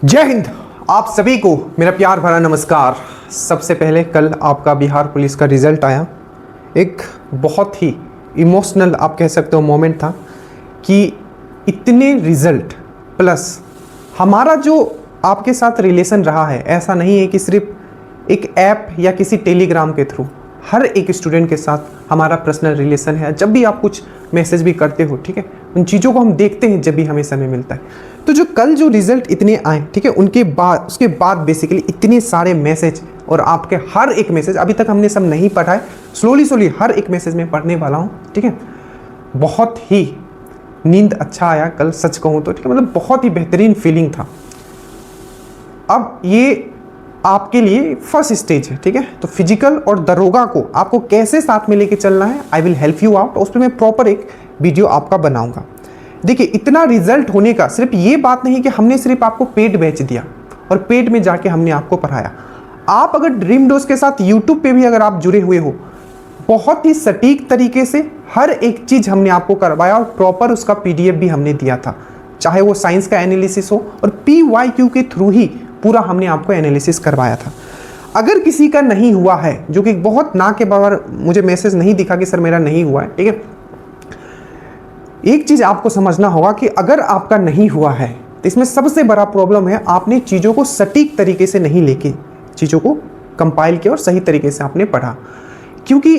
जय हिंद। आप सभी को मेरा प्यार भरा नमस्कार। सबसे पहले कल आपका बिहार पुलिस का रिज़ल्ट आया। एक बहुत ही इमोशनल आप कह सकते हो मोमेंट था कि इतने रिज़ल्ट प्लस हमारा जो आपके साथ रिलेशन रहा है, ऐसा नहीं है कि सिर्फ एक ऐप या किसी टेलीग्राम के थ्रू, हर एक स्टूडेंट के साथ हमारा पर्सनल रिलेशन है। जब भी आप कुछ मैसेज भी करते हो, ठीक है, उन चीज़ों को हम देखते हैं जब भी हमें समय मिलता है। तो जो कल जो रिज़ल्ट इतने आए, ठीक है, उसके बाद बेसिकली इतने सारे मैसेज और आपके हर एक मैसेज अभी तक हमने सब नहीं पढ़ा है, स्लोली हर एक मैसेज में पढ़ने वाला हूँ, ठीक है। बहुत ही नींद अच्छा आया कल, सच कहूँ तो, ठीक है, मतलब बहुत ही बेहतरीन फीलिंग था। अब ये आपके लिए फर्स्ट स्टेज है, ठीक है। तो फिजिकल और दरोगा को आपको कैसे साथ में लेके चलना है, I will help you out. उस पर मैं प्रॉपर एक वीडियो आपका बनाऊंगा। देखिए, इतना रिजल्ट होने का सिर्फ ये बात नहीं कि हमने सिर्फ आपको पेड बैच दिया और पेड में जाके हमने आपको पढ़ाया। आप अगर ड्रीम डोज के साथ यूट्यूब पे भी अगर आप जुड़े हुए हो, बहुत ही सटीक तरीके से हर एक चीज़ हमने आपको करवाया और प्रॉपर उसका PDF भी हमने दिया था, चाहे वो साइंस का एनालिसिस हो, और PYQ के थ्रू ही पूरा हमने आपको एनालिसिस करवाया था। अगर किसी का नहीं हुआ है, जो कि बहुत ना के बराबर मुझे मैसेज नहीं दिखा कि सर मेरा नहीं हुआ है, ठीक है, एक चीज़ आपको समझना होगा कि अगर आपका नहीं हुआ है तो इसमें सबसे बड़ा प्रॉब्लम है आपने चीज़ों को सटीक तरीके से नहीं लेके चीज़ों को कंपाइल किया और सही तरीके से आपने पढ़ा। क्योंकि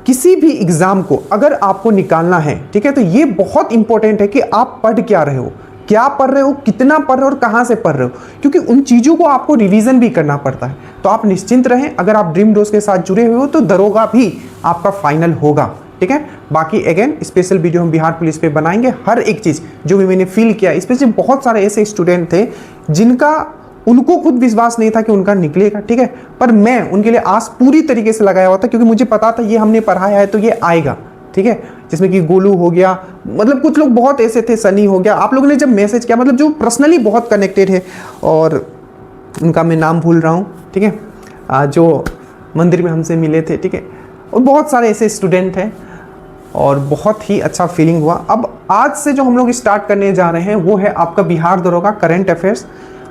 किसी भी एग्ज़ाम को अगर आपको निकालना है, ठीक है, तो ये बहुत इंपॉर्टेंट है कि आप पढ़ क्या रहे हो, क्या पढ़ रहे हो, कितना पढ़ रहे हो और कहाँ से पढ़ रहे हो, क्योंकि उन चीज़ों को आपको रिवीजन भी करना पड़ता है। तो आप निश्चिंत रहें, अगर आप ड्रीम डोज के साथ जुड़े हुए हो तो दरोगा भी आपका फाइनल होगा, ठीक है। बाकी अगेन स्पेशल वीडियो हम बिहार पुलिस पे बनाएंगे, हर एक चीज़ जो भी मैंने फील किया। स्पेशली बहुत सारे ऐसे स्टूडेंट थे जिनका उनको खुद विश्वास नहीं था कि उनका निकलेगा, ठीक है, पर मैं उनके लिए आस पूरी तरीके से लगाया हुआ था, क्योंकि मुझे पता था ये हमने पढ़ाया है तो ये आएगा, ठीक है। जिसमें कि गोलू हो गया, मतलब कुछ लोग बहुत ऐसे थे, सनी हो गया, आप लोगों ने जब मैसेज किया, मतलब जो पर्सनली बहुत कनेक्टेड है, और उनका मैं नाम भूल रहा हूँ, ठीक है, जो मंदिर में हमसे मिले थे, ठीक है, और बहुत सारे ऐसे स्टूडेंट हैं और बहुत ही अच्छा फीलिंग हुआ। अब आज से जो हम लोग स्टार्ट करने जा रहे हैं वो है आपका बिहार दरोगा करंट अफेयर्स।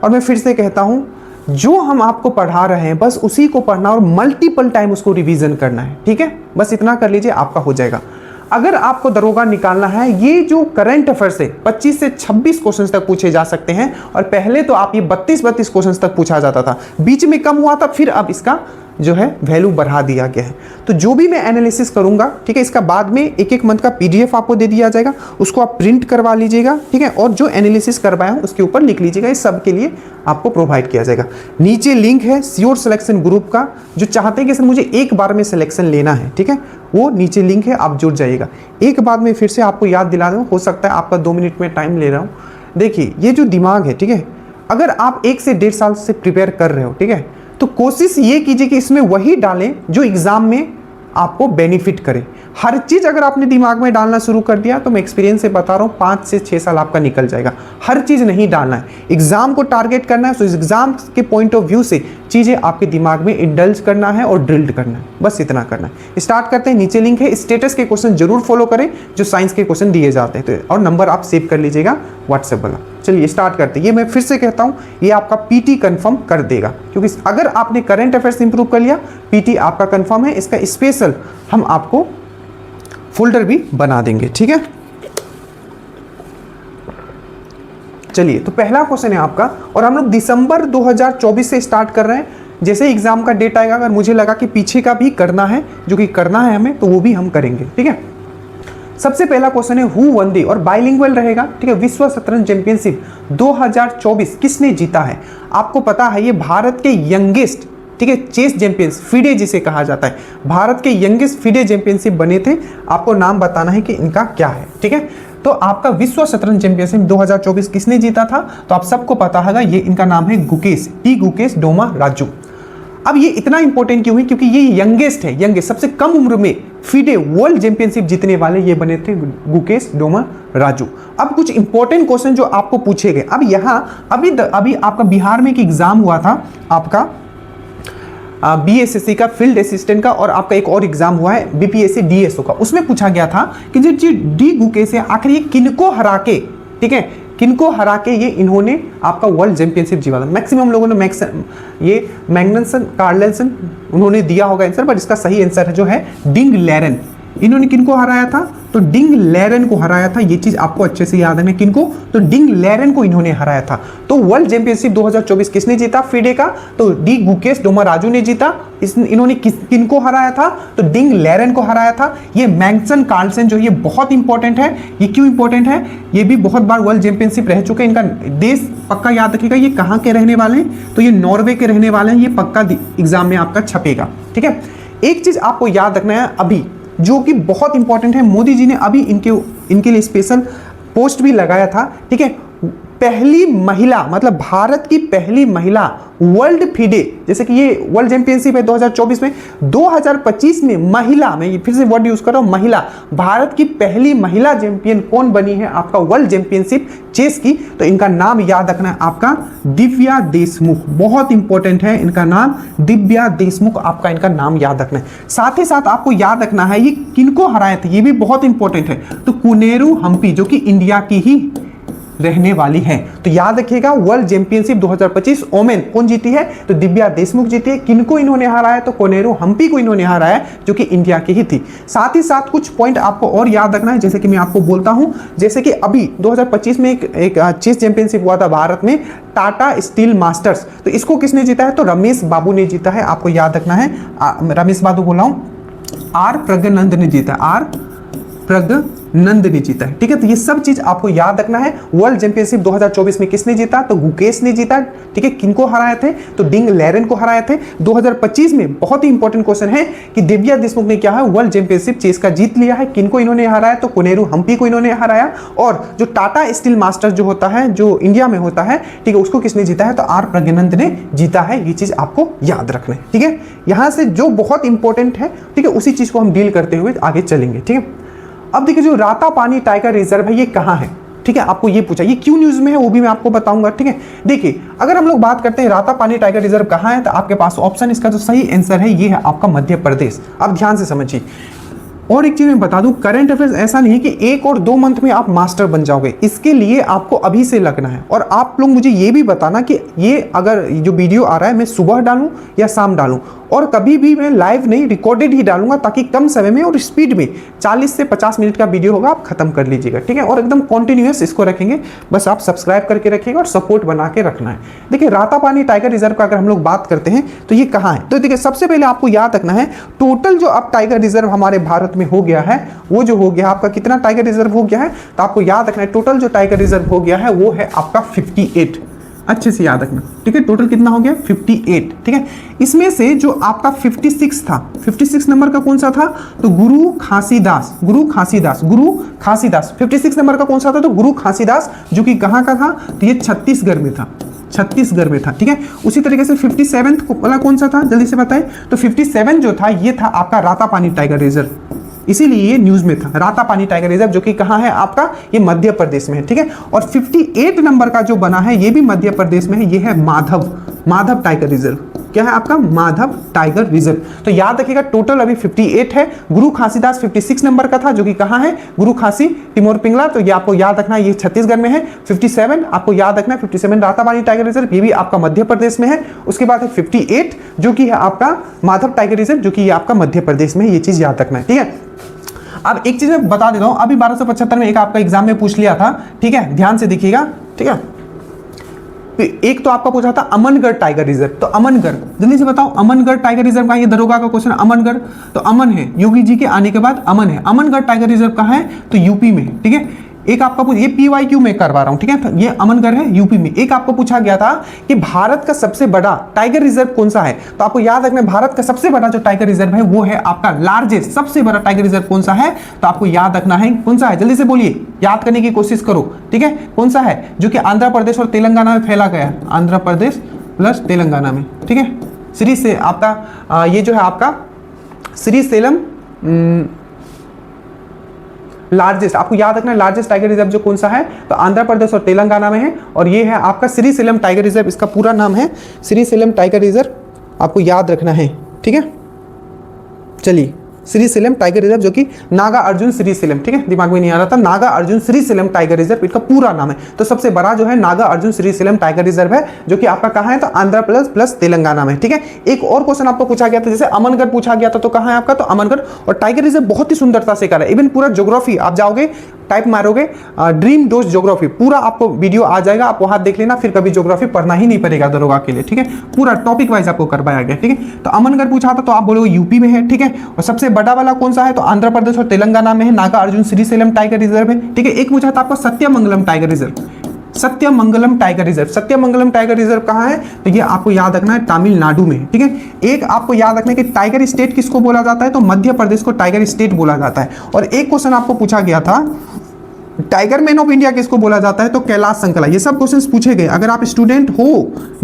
और मैं फिर से कहता हूँ, जो हम आपको पढ़ा रहे हैं बस उसी को पढ़ना और मल्टीपल टाइम उसको रिवीजन करना है, ठीक है, बस इतना कर लीजिए, आपका हो जाएगा। अगर आपको दरोगा निकालना है, ये जो करंट अफेयर्स है 25 से 26 क्वेश्चंस तक पूछे जा सकते हैं, और पहले तो आप ये 32 क्वेश्चंस तक पूछा जाता था, बीच में कम हुआ था, फिर अब इसका जो है वैल्यू बढ़ा दिया गया है। तो जो भी मैं एनालिसिस करूंगा, ठीक है, इसका बाद में एक मंथ का PDF आपको दे दिया जाएगा, उसको आप प्रिंट करवा लीजिएगा, ठीक है, और जो एनालिसिस करवाया हूं उसके ऊपर लिख लीजिएगा। इस सब के लिए आपको प्रोवाइड किया जाएगा। नीचे लिंक है श्योर सिलेक्शन ग्रुप का, जो चाहते हैं कि सर मुझे एक बार में सिलेक्शन लेना है, ठीक है, वो नीचे लिंक है, आप जुड़ जाइएगा। एक बात मैं फिर से आपको याद दिला दूं, हो सकता है आपका 2 मिनट में टाइम ले रहा हूँ। देखिए, ये जो दिमाग है, ठीक है, अगर आप 1 से 1.5 साल से प्रिपेयर कर रहे हो, ठीक है, तो कोशिश ये कीजिए कि इसमें वही डालें जो एग्जाम में आपको बेनिफिट करे। हर चीज़ अगर आपने दिमाग में डालना शुरू कर दिया तो मैं एक्सपीरियंस से बता रहा हूँ 5 से 6 साल आपका निकल जाएगा। हर चीज़ नहीं डालना है, एग्जाम को टारगेट करना है, तो इस एग्जाम के पॉइंट ऑफ व्यू से चीज़ें आपके दिमाग में इंडल्ज करना है और ड्रिल्ड करना है, बस इतना करना है। स्टार्ट करते हैं। नीचे लिंक है, स्टेटस के क्वेश्चन जरूर फॉलो करें जो साइंस के क्वेश्चन दिए जाते हैं, तो और नंबर आप सेव कर लीजिएगा व्हाट्सएप वाला। चलिए स्टार्ट करते हैं। ये मैं फिर से कहता हूँ, ये आपका PT कंफर्म कर देगा, क्योंकि अगर आपने करंट अफेयर्स इंप्रूव कर लिया, PT आपका कंफर्म है। इसका स्पेशल हम आपको फोल्डर भी बना देंगे, ठीक है। चलिए, तो पहला क्वेश्चन है आपका, और हम लोग दिसंबर 2024 से स्टार्ट कर रहे हैं। जैसे एग्जाम का डेट आएगा, अगर मुझे लगा कि पीछे का भी करना है, जो कि करना है हमें, तो वो भी हम करेंगे, ठीक है। सबसे पहला क्वेश्चन है, हु वन दी, और बाइलिंगुअल रहेगा, ठीक है, विश्व शतरंज चैंपियनशिप 2024 किसने जीता है? आपको पता है ये भारत के यंगेस्ट, ठीक है, चेस चैंपियंस, फिडे जिसे कहा जाता है, भारत के यंगेस्ट फिडे चैंपियनशिप बने थे। आपको नाम बताना है कि इनका क्या है, ठीक है। तो आपका विश्व शतरंज चैंपियनशिप 2024 किसने जीता था? तो आप सबको पता होगा, ये इनका नाम है गुकेश, टी गुकेश डोमाराजू। अब ये इतना इंपॉर्टेंट क्यों है? क्योंकि ये यंगेस्ट है, यंगेस्ट सबसे कम उम्र में फिडे वर्ल्ड चैंपियनशिप जीतने वाले ये बने थे गुकेश डोमाराजू। अब कुछ इंपॉर्टेंट क्वेश्चन जो आपको पूछे गए। अब यहाँ अभी आपका बिहार में एक एग्जाम हुआ था, आपका BSSC का फील्ड असिस्टेंट का, और आपका एक और एग्जाम हुआ है BPSC DSO का। उसमें पूछा गया था कि जो डी गुकेश है आखिर ये किनको हरा के, ठीक है, किनको हरा के ये इन्होंने आपका वर्ल्ड चैंपियनशिप जीता था? मैक्सिमम लोगों ने ये मैग्नसन कार्लसन उन्होंने दिया होगा आंसर, बट इसका सही आंसर है जो है डिंग लेरन। इन्होंने किनको हराया था? तो डिंग लेरन को हराया था। ये चीज आपको अच्छे से याद है। किनको? तो डिंग लेरन को इन्होंने हराया था। तो वर्ल्ड चैंपियनशिप 2024 किसने जीता फिडे का? तो डी गुकेश डोमाराजू ने जीता। इन्होंने किनको हराया था? तो डिंग लेरन को हराया था। ये मैग्नसन कार्लसन जो ये बहुत इंपॉर्टेंट है। ये क्यों इंपॉर्टेंट है? ये भी बहुत बार वर्ल्ड चैंपियनशिप रह चुके हैं। इनका देश पक्का याद रखिएगा, ये कहाँ के रहने वाले हैं? तो ये नॉर्वे के रहने वाले हैं। ये पक्का एग्जाम में आपका छपेगा। ठीक है, एक चीज आपको याद रखना है अभी जो कि बहुत इंपॉर्टेंट है, मोदी जी ने अभी इनके लिए स्पेशल पोस्ट भी लगाया था। ठीक है, पहली महिला, मतलब भारत की पहली महिला वर्ल्ड फिडे, जैसे कि ये वर्ल्ड चैंपियनशिप है 2024 में, 2025 में महिला, मैं फिर से वर्ड यूज कर रहा हूं, महिला, भारत की पहली महिला चैंपियन कौन बनी है आपका वर्ल्ड चैंपियनशिप चेस की? तो इनका नाम याद रखना है आपका दिव्या देशमुख। बहुत इंपॉर्टेंट है इनका नाम, दिव्या देशमुख आपका इनका नाम याद रखना है। साथ ही साथ आपको याद रखना है ये किनको हराए थे, ये भी बहुत इंपॉर्टेंट है। तो कुनेरू हम्पी जो कि इंडिया की ही रहने वाली हैं। तो याद रखिएगा वर्ल्ड चैंपियनशिप 2025 ओमेन कौन जीती है? तो दिव्या देशमुख जीती है। किनको इन्होंने हराया? तो कोनेरू हम्पी को इन्होंने हराया जो कि इंडिया की ही थी। साथ ही साथ कुछ पॉइंट आपको और याद रखना है, जैसे कि मैं आपको बोलता हूं, जैसे कि अभी 2025 में एक चेस चैंपियनशिप हुआ था भारत में, टाटा स्टील मास्टर्स। तो इसको किसने जीता है? तो रमेश बाबू ने जीता है। आपको याद रखना है, रमेश बाबू बोला हूं, आर प्रज्ञानंद ने जीता, आर प्रज्ञानंद ने जीता है। ठीक है, तो ये सब चीज आपको याद रखना है। वर्ल्ड चैंपियनशिप 2024 में किसने जीता? तो गुकेश ने जीता। ठीक है, किनको हराए थे? तो डिंग लेरन को हराए थे। 2025 में बहुत ही इंपॉर्टेंट क्वेश्चन है कि दिव्या देशमुख ने क्या है वर्ल्ड चैंपियनशिप चेस का जीत लिया है। किनको इन्होंने हराया? तो कोनेरू हम्पी को इन्होंने हराया। और जो टाटा स्टील मास्टर्स जो होता है, जो इंडिया में होता है, ठीक है, उसको किसने जीता है? तो आर प्रज्ञानंद ने जीता है। ये चीज आपको याद रखना है। ठीक है, यहां से जो बहुत इंपॉर्टेंट है, ठीक है, उसी चीज को हम डील करते हुए आगे चलेंगे। ठीक है, अब देखिए जो रातापानी टाइगर रिजर्व है ये कहाँ है? ठीक है, आपको ये पूछा, ये क्यों न्यूज में है वो भी मैं आपको बताऊंगा। ठीक है, देखिए अगर हम लोग बात करते हैं रातापानी टाइगर रिजर्व कहाँ है, तो आपके पास ऑप्शन, इसका जो सही आंसर है ये है आपका मध्य प्रदेश। अब ध्यान से समझिए। और एक चीज मैं बता दूं, करंट अफेयर्स ऐसा नहीं है कि 1 और 2 मंथ में आप मास्टर बन जाओगे। इसके लिए आपको अभी से लगना है। और आप लोग मुझे ये भी बताना कि ये अगर जो वीडियो आ रहा है मैं सुबह डालूं या शाम डालूं, और कभी भी मैं लाइव नहीं रिकॉर्डेड ही डालूंगा, ताकि कम समय में और स्पीड में 40 से 50 मिनट का वीडियो होगा, आप खत्म कर लीजिएगा। ठीक है, और एकदम कॉन्टिन्यूअस इसको रखेंगे। बस आप सब्सक्राइब करके रखिएगा और सपोर्ट बना के रखना है। देखिए रातापानी टाइगर रिजर्व का अगर हम लोग बात करते हैं तो ये कहाँ है? तो देखिए सबसे पहले आपको याद रखना है, टोटल जो अब टाइगर रिजर्व हमारे भारत में हो गया है, वो जो हो गया आपका कितना टाइगर रिजर्व हो गया है? तो आपको याद रखना है टोटल जो टाइगर रिजर्व हो गया है वो है आपका 58। अच्छे से याद रखना। ठीक है, टोटल कितना हो गया? 58। ठीक है, इसमें से जो आपका 56 था, 56 नंबर का कौन सा था? तो गुरु खासीदास। 56 नंबर का कौन सा था? तो गुरु खासीदास, जो कि कहाँ का था? तो ये छत्तीसगढ़ में था। ठीक है, उसी तरीके से 57 वाला कौन सा था? जल्दी से बताएं। तो 57 जो था ये था आपका रातापानी टाइगर रिजर्व, इसीलिए ये न्यूज में था। रातापानी टाइगर रिजर्व जो कि कहाँ है आपका? ये मध्य प्रदेश में है। ठीक है, और 58 नंबर का जो बना है ये भी मध्य प्रदेश में है, ये है माधव टाइगर रिजर्व। क्या है आपका? Madhav tiger reserve. तो याद रखिएगा टोटल अभी 58 है। गुरु खासीदास 56 नंबर का था, जो कि कहाँ है? गुरु खासी तिमोर पिंगला। तो ये आपको याद रखना है, ये छत्तीसगढ़ में है। 57 आपको याद रखना है, 57 रातापानी टाइगर रिजर्व, ये भी आपका मध्य प्रदेश में है। उसके बाद है 58 जो कि है आपका माधव टाइगर रिजर्व, जो कि ये आपका मध्य प्रदेश में है। ये चीज याद रखना है। ठीक है, अब एक चीज मैं बता देता हूं, अभी 1275 में एक आपका एग्जाम में पूछ लिया था। ठीक है, ध्यान से देखिएगा। ठीक है, एक तो आपका पूछा था अमनगढ़ टाइगर रिजर्व। तो अमनगढ़ जल्दी से बताओ, अमनगढ़ टाइगर रिजर्व का, ये दरोगा का क्वेश्चन। अमनगढ़ तो अमन है, योगी जी के आने के बाद अमन है। अमनगढ़ टाइगर रिजर्व कहाँ है? तो यूपी में है। ठीक है, एक आपका पूछ, ये PYQ में करवा रहा हूं। ठीक है, तो ये अमनगढ़ है यूपी में। एक आपको पूछा गया था कि भारत का सबसे बड़ा टाइगर रिजर्व कौन सा है? तो आपको याद रखना है भारत का सबसे बड़ा जो टाइगर रिजर्व है वो है आपका लार्जेस्ट, सबसे बड़ा टाइगर रिजर्व कौन सा है? तो आपको याद रखना है कौन सा है? जल्दी से बोलिए, याद करने की कोशिश करो। ठीक है, कौन सा है? जो कि आंध्र प्रदेश और तेलंगाना में फैला गया है, आंध्र प्रदेश प्लस तेलंगाना में। ठीक है, श्री से आपका ये जो है आपका श्री सेलम लार्जेस्ट, आपको याद रखना है लार्जेस्ट टाइगर रिजर्व जो कौन सा है? तो आंध्र प्रदेश और तेलंगाना में है। और ये है आपका श्री सेलम टाइगर रिजर्व, इसका पूरा नाम है श्री सेलम टाइगर रिजर्व, आपको याद रखना है। ठीक है, चलिए श्रीशैलम टाइगर रिजर्व, जो कि नागा अर्जुन श्रीशैलम, ठीक है, दिमाग में नहीं आ रहा था, नागा अर्जुन श्रीशैलम टाइगर रिजर्व इसका पूरा नाम है। तो सबसे बड़ा जो है नागा अर्जुन श्रीशैलम टाइगर रिजर्व है, जो कि आपका कहाँ है, तो आंध्र प्रदेश प्लस तेलंगाना में, ठीक है। एक और क्वेश्चन आपको पूछा गया था, जैसे अमनगढ़ पूछा गया था, तो कहाँ है आपका, तो अमनगढ़। और टाइगर रिजर्व बहुत ही सुंदरता से करा है, इवन पूरा ज्योग्राफी आप जाओगे, टाइप मारोगे ड्रीम डोज ज्योग्राफी, पूरा आपको वीडियो आ जाएगा, आप वहां देख लेना, फिर कभी ज्योग्राफी पढ़ना ही नहीं पड़ेगा दरोगा के लिए, ठीक है, पूरा टॉपिक वाइज आपको करवाया गया, ठीक है। तो अमनगढ़ पूछा था, तो आप बोलोगे यूपी में है, ठीक है। और सबसे बड़ा वाला कौन सा है, तो आंध्र प्रदेश और तेलंगाना में है, नागा अर्जुन श्रीशैलम टाइगर रिजर्व है, ठीक है। एक पूछा था आपको Sathyamangalam tiger reserve, Sathyamangalam tiger reserve, Sathyamangalam tiger reserve कहाँ है, तो ये आपको याद रखना है तमिलनाडु में, ठीक है। एक आपको याद रखना है कि टाइगर स्टेट किसको बोला जाता है, तो मध्य प्रदेश को टाइगर स्टेट बोला जाता है। और एक क्वेश्चन आपको पूछा गया था, टाइगर मैन ऑफ इंडिया किसको बोला जाता है, तो कैलाश संकला। ये सब क्वेश्चंस पूछे गए, अगर आप स्टूडेंट हो,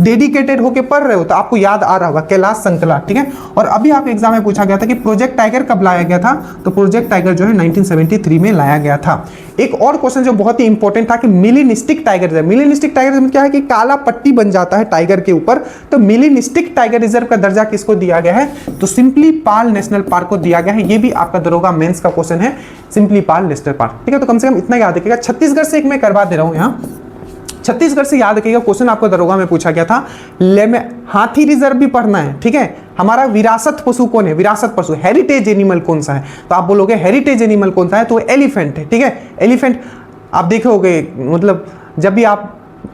डेडिकेटेड होके पढ़ रहे हो, तो आपको याद आ रहा होगा कैलाश संकला, ठीक है। और अभी आप एग्जाम में पूछा गया था कि प्रोजेक्ट टाइगर कब लाया गया था, तो प्रोजेक्ट टाइगर जो है 1973 में लाया गया था। एक और क्वेश्चन जो बहुत ही इंपॉर्टेंट था कि मिलेनिस्टिक टाइगर रिजर्व, मिलेनिस्टिक टाइगर रिजर्व क्या है कि काला पट्टी बन जाता है टाइगर के ऊपर, तो मिलेनिस्टिक टाइगर रिजर्व का दर्जा किसको दिया गया है, तो सिंपली पाल नेशनल पार्क को दिया गया है। ये भी आपका दरोगा मेंस का क्वेश्चन है, सिंपली पाल नेशनल पार्क, ठीक है। तो कम से कम इतना याद रखिएगा। छत्तीसगढ़ से एक मैं करवा दे रहा हूं यहाँ, छत्तीसगढ़ से याद रखिएगा, क्वेश्चन आपको दरोगा में पूछा गया था, हाथी रिजर्व भी पढ़ना है, ठीक है। हमारा विरासत पशु कौन है, विरासत पशु, हेरिटेज एनिमल कौन सा है, तो आप बोलोगे हेरिटेज एनिमल कौन सा है, तो एलिफेंट है, ठीक है। एलिफेंट आप देखोगे, मतलब जब भी आप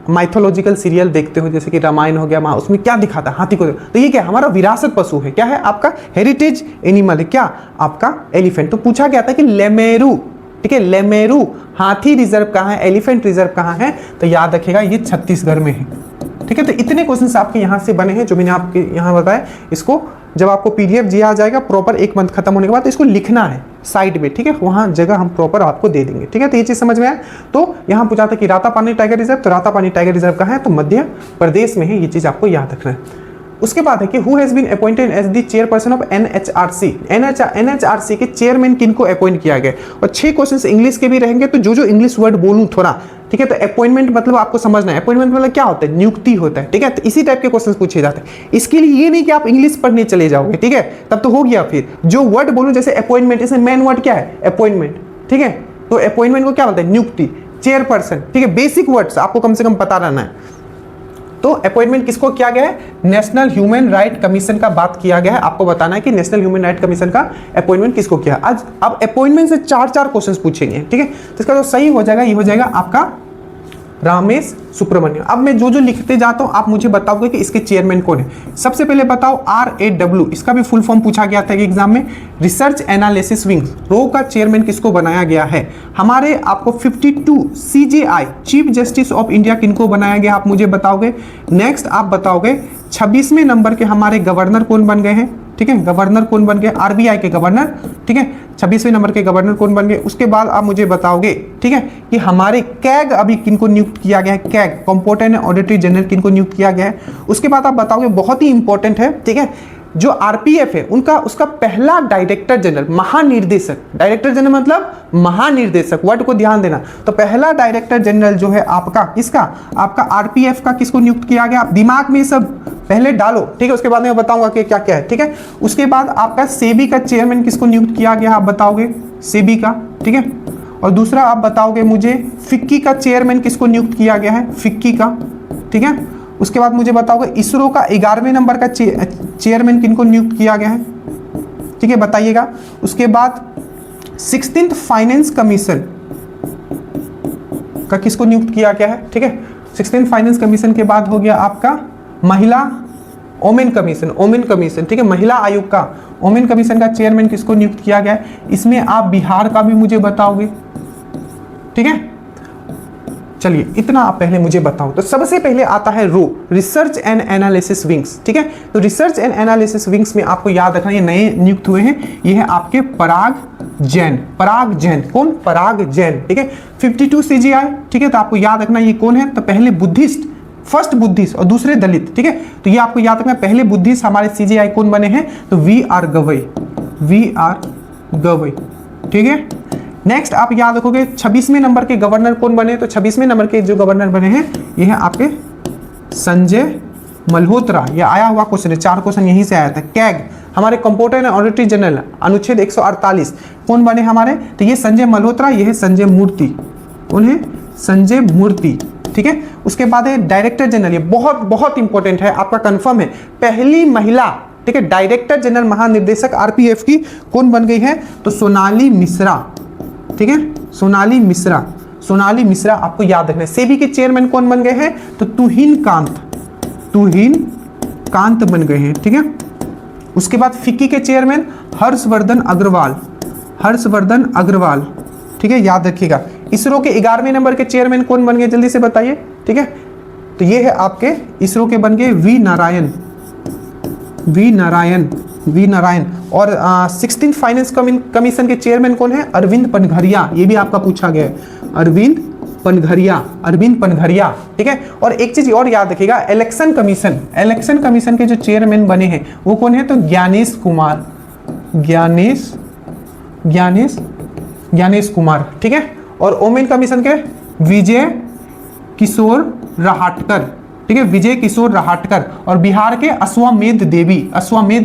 माइथोलॉजिकल सीरियल देखते हो, जैसे कि रामायण हो गया, उसमें क्या दिखाता है, हाथी को, तो ये क्या हमारा विरासत पशु है, क्या है आपका हेरिटेज एनिमल है, क्या आपका एलिफेंट। तो पूछा गया था कि लेमेरू, ठीक है, लेमेरू हाथी रिजर्व कहाँ है, एलिफेंट रिजर्व कहाँ है, तो याद रखिएगा ये छत्तीसगढ़ में है, ठीक है। तो इतने क्वेश्चंस आपके यहाँ से बने हैं जो मैंने आपके यहाँ बताया। इसको जब आपको पीडीएफ दिया जाएगा प्रॉपर, एक मंथ खत्म होने के बाद, तो इसको लिखना है साइड में, ठीक है, वहाँ जगह हम प्रॉपर आपको दे देंगे, ठीक है। तो ये चीज़ समझ में आया। तो यहाँ पूछा था कि रातापानी टाइगर रिजर्व, तो रातापानी टाइगर रिजर्व कहाँ है, तो मध्य प्रदेश में है, ये चीज़ आपको याद रखना है। उसके बाद है कि who has been appointed as the chairperson of NHRC, NHRC के चेयरमैन किनको अपॉइंट किया गया। और 6 क्वेश्चंस इंग्लिश के भी रहेंगे, तो जो इंग्लिश वर्ड बोलूं थोड़ा, ठीक है। तो अपॉइंटमेंट मतलब आपको समझना है, अपॉइंटमेंट मतलब क्या होता है, नियुक्ति होता है, ठीक है। तो इसी टाइप के क्वेश्चंस पूछे जाते हैं। इसके लिए ये नहीं कि आप इंग्लिश पढ़ने चले जाओगे, ठीक है, तब तो हो गया। फिर जो वर्ड बोलूं, जैसे अपॉइंटमेंट, इसमें मेन वर्ड क्या है, अपॉइंटमेंट, ठीक है। तो अपॉइंटमेंट को क्या बोलते हैं, नियुक्ति, चेयरपर्सन, ठीक है। बेसिक वर्ड्स आपको कम से कम पता रहना है। तो अपॉइंटमेंट किसको किया गया है, नेशनल ह्यूमन राइट कमीशन का बात किया गया है। आपको बताना है कि नेशनल ह्यूमन राइट कमीशन का अपॉइंटमेंट किसको किया। आज अब अपॉइंटमेंट से 4 क्वेश्चंस पूछेंगे, ठीक है। तो इसका जो सही हो जाएगा, ये हो जाएगा आपका रामेश सुब्रमण्यम। अब मैं जो लिखते जाता हूं, आप मुझे बताओगे कि इसके चेयरमैन कौन है। सबसे पहले बताओ RAW, इसका भी फुल फॉर्म पूछा गया था एग्जाम में, रिसर्च एनालिसिस विंग, रो का चेयरमैन किसको बनाया गया है। हमारे आपको 52 CJI, chief justice of India किनको बनाया गया, आप मुझे बताओगे। नेक्स्ट आप बताओगे 26वें नंबर के हमारे गवर्नर कौन बन गए हैं, ठीक है, गवर्नर कौन बन गए, RBI के गवर्नर, ठीक है, 26वें नंबर के गवर्नर कौन बन गए। उसके बाद आप मुझे बताओगे, ठीक है, कि हमारे कैग अभी किनको नियुक्त किया गया है, कैग कंपोर्टेंट ऑडिटर जनरल किनको नियुक्त किया गया है। उसके बाद आप बताओगे, बहुत ही इंपॉर्टेंट है, ठीक है, जो RPF है उनका, उसका पहला डायरेक्टर जनरल, महानिर्देशक, डायरेक्टर जनरल मतलब महानिर्देशक, वर्ड को ध्यान देना। तो पहला डायरेक्टर जनरल जो है आपका, किसका, आपका RPF का किसको नियुक्त किया गया। आप दिमाग में सब पहले डालो, ठीक है, उसके बाद मैं बताऊंगा कि क्या क्या है, ठीक है। उसके बाद आपका सेबी का चेयरमैन किसको नियुक्त किया गया, आप बताओगे सेबी का, ठीक है। और दूसरा आप बताओगे मुझे फिक्की का चेयरमैन किसको नियुक्त किया गया है, फिक्की का, ठीक है। उसके बाद मुझे बताओगे इसरो का 11वें नंबर का चेयरमैन किनको नियुक्त किया गया है, ठीक है, बताइएगा। उसके बाद 16th फाइनेंस कमीशन का किसको नियुक्त किया गया है, ठीक है। 16th फाइनेंस कमीशन के बाद हो गया आपका महिला ओमेन कमीशन, ओमेन कमीशन, ठीक है, महिला आयोग का ओमेन कमीशन का चेयरमैन किसको नियुक्त किया गया है। इसमें आप बिहार का भी मुझे बताओगे, ठीक है। चलिए इतना आप पहले मुझे बताओ। तो सबसे पहले आता है रो, रिसर्च एंड एनालिसिस विंग्स, ठीक है। तो रिसर्च एंड एनालिसिस विंग्स में आपको याद रखना, ये नए नियुक्त हुए हैं, ये है आपके पराग जैन, पराग जैन, कौन, पराग जैन, ठीक है। 52 CGI, ठीक है, तो आपको याद रखना ये कौन है, तो पहले बुद्धिस्ट, फर्स्ट बुद्धिस्ट और दूसरे दलित, ठीक है। तो ये आपको याद रखना, पहले बुद्धिस्ट हमारे CGI कौन बने हैं, तो VR गवई, VR गवई, ठीक है। नेक्स्ट आप याद रखोगे 26वें नंबर के गवर्नर कौन बने, तो 26वें नंबर के जो गवर्नर बने हैं ये हैं आपके संजय मल्होत्रा, ये आया हुआ क्वेश्चन है, 4 क्वेश्चन यहीं से आया था। कैग हमारे कंपोर्टर एंड ऑडिटर जनरल, अनुच्छेद 148 कौन बने हमारे, तो ये संजय मल्होत्रा, ये है संजय मूर्ति, उन्हें संजय मूर्ति, ठीक है। उसके बाद है डायरेक्टर जनरल, ये बहुत बहुत इंपॉर्टेंट है, आपका कंफर्म है, पहली महिला, ठीक है, डायरेक्टर जनरल महानिदेशक आरपीएफ की कौन बन गई है, तो सोनाली मिश्रा, ठीक है, सोनाली मिश्रा, सोनाली मिश्रा आपको याद रखना है। सेबी के चेयरमैन कौन बन गए हैं, तो तुहिन कांत बन गए हैं, ठीक है। उसके बाद फिक्की के चेयरमैन हर्षवर्धन अग्रवाल, ठीक है, याद रखिएगा। इसरो के 11वें नंबर के चेयरमैन कौन बन गए, जल्दी से बताइए, ठीक है। तो ये है आपके इसरो के बन गए वी नारायण। और 16th फाइनेंस कमीशन के चेयरमैन कौन है, अरविंद पनघरिया, ये भी आपका पूछा गया है, अरविंद पनघरिया, ठीक है। और एक चीज और याद रखिएगा, इलेक्शन कमीशन के जो चेयरमैन बने हैं वो कौन है, तो ज्ञानेश कुमार, ठीक है। और वोमेन कमीशन के विजय किशोर रहाटकर, ठीक है, विजय किशोर रहाटकर। और बिहार के अश्वमेध देवी। चलिए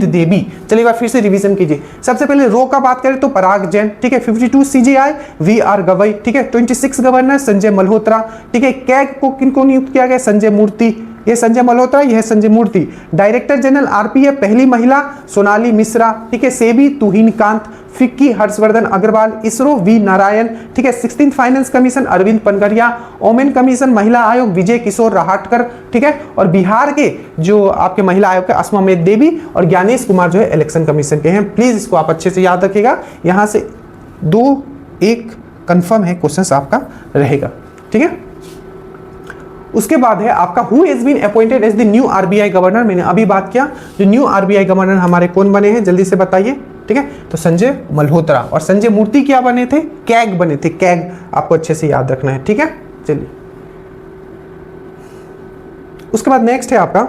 एक बार फिर से रिवीजन कीजिए। सबसे पहले रो का बात करें तो पराग जैन, ठीक है। 52 सीजीआई वी.आर. गवई, ठीक है। 26 गवर्नर संजय मल्होत्रा, ठीक है। कैग को किनको नियुक्त किया गया, संजय मूर्ति, ये संजय मल्होत्रा, यह Sanjay Murthy. Director general RPF पहली महिला सोनाली मिश्रा, ठीक है। सेबी तुहिन कांत, फिक्की हर्षवर्धन अग्रवाल, इसरो वी नारायण, ठीक है। 16th finance commission Arvind Panagariya, women commission महिला आयोग विजय किशोर रहाटकर, ठीक है। और बिहार के जो आपके महिला आयोग के अश्वमेध देवी और ज्ञानेश कुमार जो है इलेक्शन कमीशन के हैं। प्लीज इसको आप अच्छे से याद रखिएगा, यहां से 2-1 कंफर्म है क्वेश्चन आपका रहेगा, ठीक है। उसके बाद है आपका who has been appointed as the new RBI governor. मैंने अभी बात किया, जो न्यू आरबीआई गवर्नर हमारे कौन बने हैं, जल्दी से बताइए, ठीक है। तो संजय मल्होत्रा। और संजय मूर्ति क्या बने थे, कैग बने थे, कैग आपको अच्छे से याद रखना है, ठीक है। चलिए उसके बाद नेक्स्ट है आपका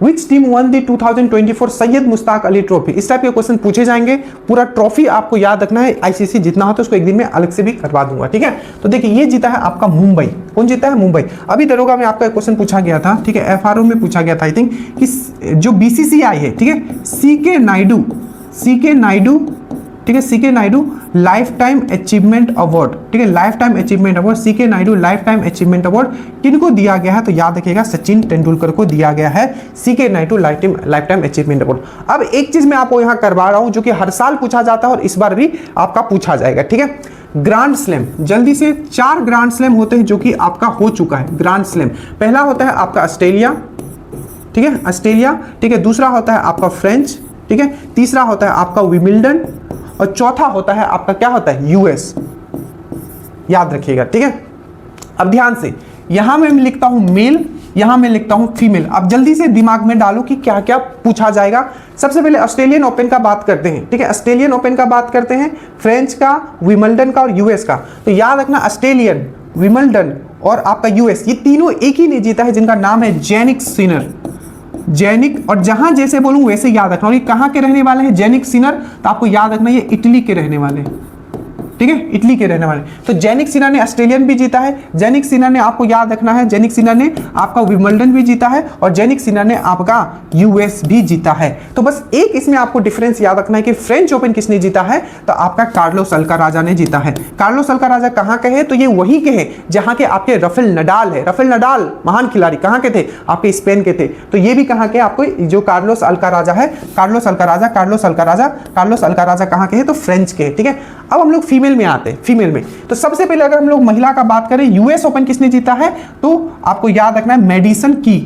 which team one the 2024 Syed Mushtaq Ali trophy. इस टाइप के क्वेश्चन पूछे जाएंगे, पूरा ट्रॉफी आपको याद रखना है। आईसीसी जितना हो तो उसको एक दिन में अलग से भी करवा दूंगा, ठीक है। तो देखिए ये जीता है आपका मुंबई, कौन जीता है, मुंबई। अभी दरोगा में आपका क्वेश्चन पूछा गया था, ठीक है, एफआरओ में पूछा गया था आई थिंक, कि जो बीसीसीआई है, ठीक है, सीके नायडू, ठीक है, CK Naidu life time achievement award, ठीक है, life time achievement award, CK Naidu life time achievement award किनको दिया गया है, तो याद रखिएगा सचिन तेंदुलकर को दिया गया है CK Naidu life time achievement award. अब एक चीज मैं आपको यहां करवा रहा हूं जो कि हर साल पूछा जाता है और इस बार भी आपका पूछा जाएगा, ठीक है। ग्रांड स्लैम, जल्दी से 4 ग्रांड स्लैम होते हैं जो कि आपका हो चुका है। ग्रांड स्लैम पहला होता है आपका ऑस्ट्रेलिया, ठीक है, ऑस्ट्रेलिया, ठीक है। दूसरा होता है आपका फ्रेंच, ठीक है। तीसरा होता है आपका विमिल्डन और चौथा होता है आपका क्या होता है, यूएस, याद रखिएगा, ठीक है। अब ध्यान से, यहां मैं लिखता हूं मेल, यहां मैं लिखता हूं फीमेल। अब जल्दी से दिमाग में डालो कि क्या क्या पूछा जाएगा। सबसे पहले ऑस्ट्रेलियन ओपन का बात करते हैं, ठीक है, ऑस्ट्रेलियन ओपन का बात करते हैं, फ्रेंच का, विमिल्डन का और यूएस का। तो याद रखना ऑस्ट्रेलियन, विमिल्डन और आपका यूएस, ये तीनों एक ही ने जीता है जिनका नाम है जेनिक सिनर, जेनिक। और जहां जैसे बोलूं वैसे याद रखना। और ये कहां के रहने वाले हैं, जेनिक सिनर, तो आपको याद रखना ये इटली के रहने वाले हैं, ठीक है, इटली के रहने वाले। तो जेनिक सिन्हा ने ऑस्ट्रेलियन भी जीता है, जेनिक सिन्हा ने आपको याद रखना है, जेनिक सिन्हा ने आपका विमिल्डन भी जीता है और जेनिक सिन्हा ने आपका यूएस भी जीता है। तो बस एक इसमें आपको डिफरेंस याद रखना है कि फ्रेंच ओपन किसने जीता है, तो आपका कार्लोस अल्काराजा ने जीता है। कार्लोस अल्काराजा कहां के हैं, तो ये वही के हैं जहां के आपके राफेल नडाल है। राफेल नडाल महान खिलाड़ी कहां के थे, आपके स्पेन के थे। तो ये भी कहां के, आपको जो कार्लोस अल्काराजा है, कार्लोस अल्काराजा कहां के हैं, तो फ्रेंच के, ठीक है। अब हम लोग फीमेल में आते हैं, फीमेल में तो सबसे पहले अगर हम लोग महिला का बात करें, यूएस ओपन किसने जीता है, तो आपको याद रखना है मेडिसन की,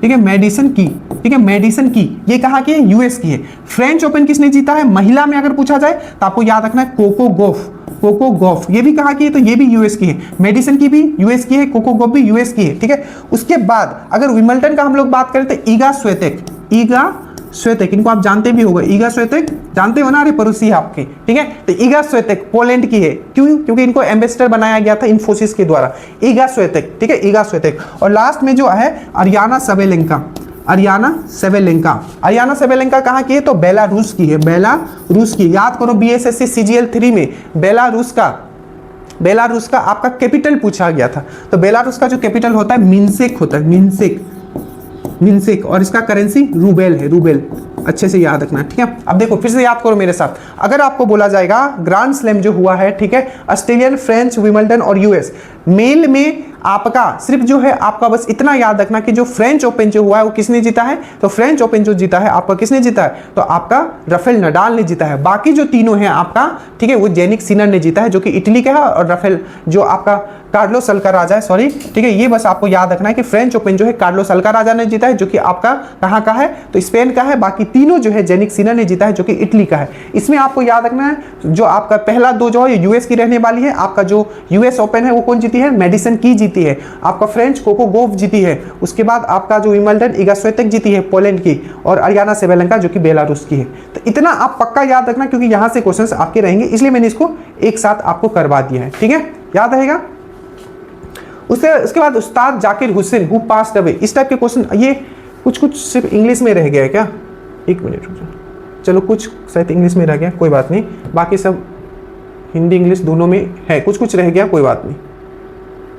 ठीक है, मेडिसन की, ठीक है, मेडिसन की, ये कहां की है, यूएस की है। फ्रेंच ओपन किसने जीता है, महिला में अगर पूछा जाए तो आपको याद रखना है कोको गॉफ, ये भी कहां की है, तो ये भी यूएस की है। मेडिसन की भी यूएस की है, कोको गॉफ भी यूएस की है, ठीक है। उसके बाद अगर विमिल्टन का हम लोग बात करें तो ईगा स्वेतेक, इनको आप जानते भी होगा, ईगा स्वेतेक जानते हो ना, अरे पड़ोसी है आपके, ठीक है। तो ईगा स्वेतेक पोलैंड की है, क्यों, क्योंकि इनको एम्बेसडर बनाया गया था इन्फोसिस के द्वारा, ईगा स्वेतेक, ठीक है, ईगा स्वेतेक। और लास्ट में जो है अरियाना सेवेलेंका कहाँ की है, तो बेलारूस की है, बेलारूस की। याद करो बीएसएससी सीजीएल 3 में बेलारूस का आपका कैपिटल पूछा गया था। तो बेलारूस का जो कैपिटल होता है मिन्स्क होता है, मिन्सिक, और इसका करेंसी रूबेल है, रूबेल। अच्छे से याद रखना, ठीक है। अब देखो फिर से याद करो मेरे साथ, अगर आपको बोला जाएगा ग्रैंड स्लैम जो हुआ है, ठीक है, ऑस्ट्रेलियन, फ्रेंच, विंबलडन और यूएस, मेल में आपका सिर्फ जो है आपका बस इतना याद रखना कि जो फ्रेंच ओपन जो हुआ है वो किसने जीता है, तो फ्रेंच ओपन जो जीता है आपका किसने जीता है, तो आपका राफेल नडाल ने जीता है। बाकी जो तीनों हैं आपका, ठीक है, वो जेनिक सिनर ने जीता है जो कि इटली का है, और राफेल जो आपका कार्लोस अल्काराजा है, सॉरी, ठीक है, ये बस आपको याद रखना है कि फ्रेंच ओपन जो है कार्लोस अल्काराजा ने जीता है जो कि आपका कहाँ का है, तो स्पेन का है। बाकी तीनों जो है जेनिक सिनर ने जीता है जो कि इटली का है। इसमें आपको याद रखना है जो आपका पहला दो जो है यूएस की रहने वाली है, आपका जो यूएस ओपन है वो कौन जीती है, मेडिसन की जीती है, आपका फ्रेंच कोको गोफ जीती है, उसके बाद आपका जो विंबलडन इगा स्विएटेक जीती है पोलैंड की, और अरियाना सेबेलेंका जो कि बेलारूस की है। तो इतना आप पक्का याद रखना क्योंकि यहां से क्वेश्चंस आपके रहेंगे, इसलिए मैंने इसको एक साथ आपको करवा दिया है, ठीक है, याद रहेगा। उसके बाद उस्ताद Zakir Hussain who passed away, इस टाइप के क्वेश्चन, ये कुछ सिर्फ इंग्लिश में रह गया है क्या, एक मिनट, चलो कुछ शायद इंग्लिश में रह गया, कोई बात नहीं, बाकी सब हिंदी इंग्लिश दोनों में है, कुछ रह गया, कोई बात नहीं,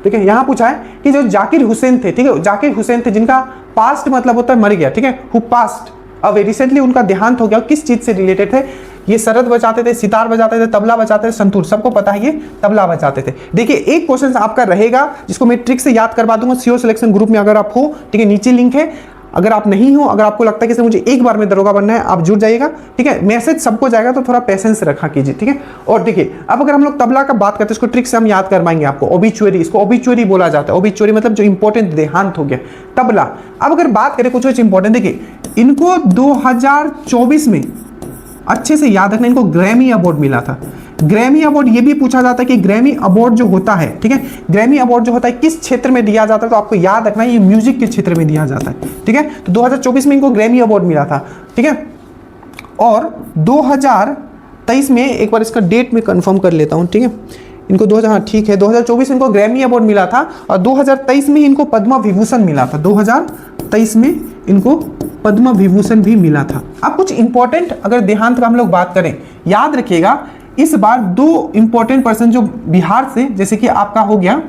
ठीक है। यहां पूछा है कि जो जाकिर हुसैन थे, ठीक है, जाकिर हुसैन थे जिनका पास्ट मतलब होता है मर गया, ठीक है, हु पास्ट अवे, रिसेंटली उनका देहांत हो गया, किस चीज से रिलेटेड थे, ये सरद बजाते थे, सितार बजाते थे, तबला बजाते थे, संतूर, सबको पता है ये तबला बजाते थे। देखिए एक क्वेश्चन आपका रहेगा जिसको मैं ट्रिक से याद करवा दूंगा, सीओ सिलेक्शन ग्रुप में अगर आप हो, ठीक है, नीचे लिंक है, अगर आप नहीं हो, अगर आपको लगता है कि मुझे एक बार में दरोगा बनना है, आप जुड़ जाइएगा, ठीक है, मैसेज सबको जाएगा, तो थोड़ा पेशेंस रखा कीजिए, ठीक है। और देखिए अब अगर हम लोग तबला का बात करते हैं, इसको ट्रिक से हम याद करवाएंगे आपको, ओबिचुअरी, इसको ओबिचुअरी बोला जाता है, ओबिचुअरी मतलब जो इंपॉर्टेंट देहांत हो गया, तबला। अब अगर बात करें कुछ इंपॉर्टेंट, देखिए इनको 2024 में अच्छे से याद रखना, इनको ग्रैमी अवार्ड मिला था। ग्रैमी अवार्ड ये भी पूछा जाता है कि ग्रैमी अवार्ड जो होता है, ठीक है, ग्रैमी अवार्ड जो होता है किस क्षेत्र में दिया जाता है, तो आपको याद रखना है ये म्यूजिक के क्षेत्र में दिया जाता है, ठीक है। तो 2024 में इनको ग्रैमी अवार्ड मिला था, ठीक है, और 2023 में एक बार इसका डेट में कंफर्म कर लेता हूं, ठीक है, इनको 2000, ठीक है, 2024 इनको ग्रैमी अवार्ड मिला था, और 2023 में इनको पद्म विभूषण मिला था, 2023 में इनको पद्म विभूषण भी मिला था। अब कुछ इंपॉर्टेंट अगर देहांत का हम लोग बात करें, याद रखिएगा इस बार दो इंपॉर्टेंट पर्सन जो बिहार से, जैसे कि आपका हो गया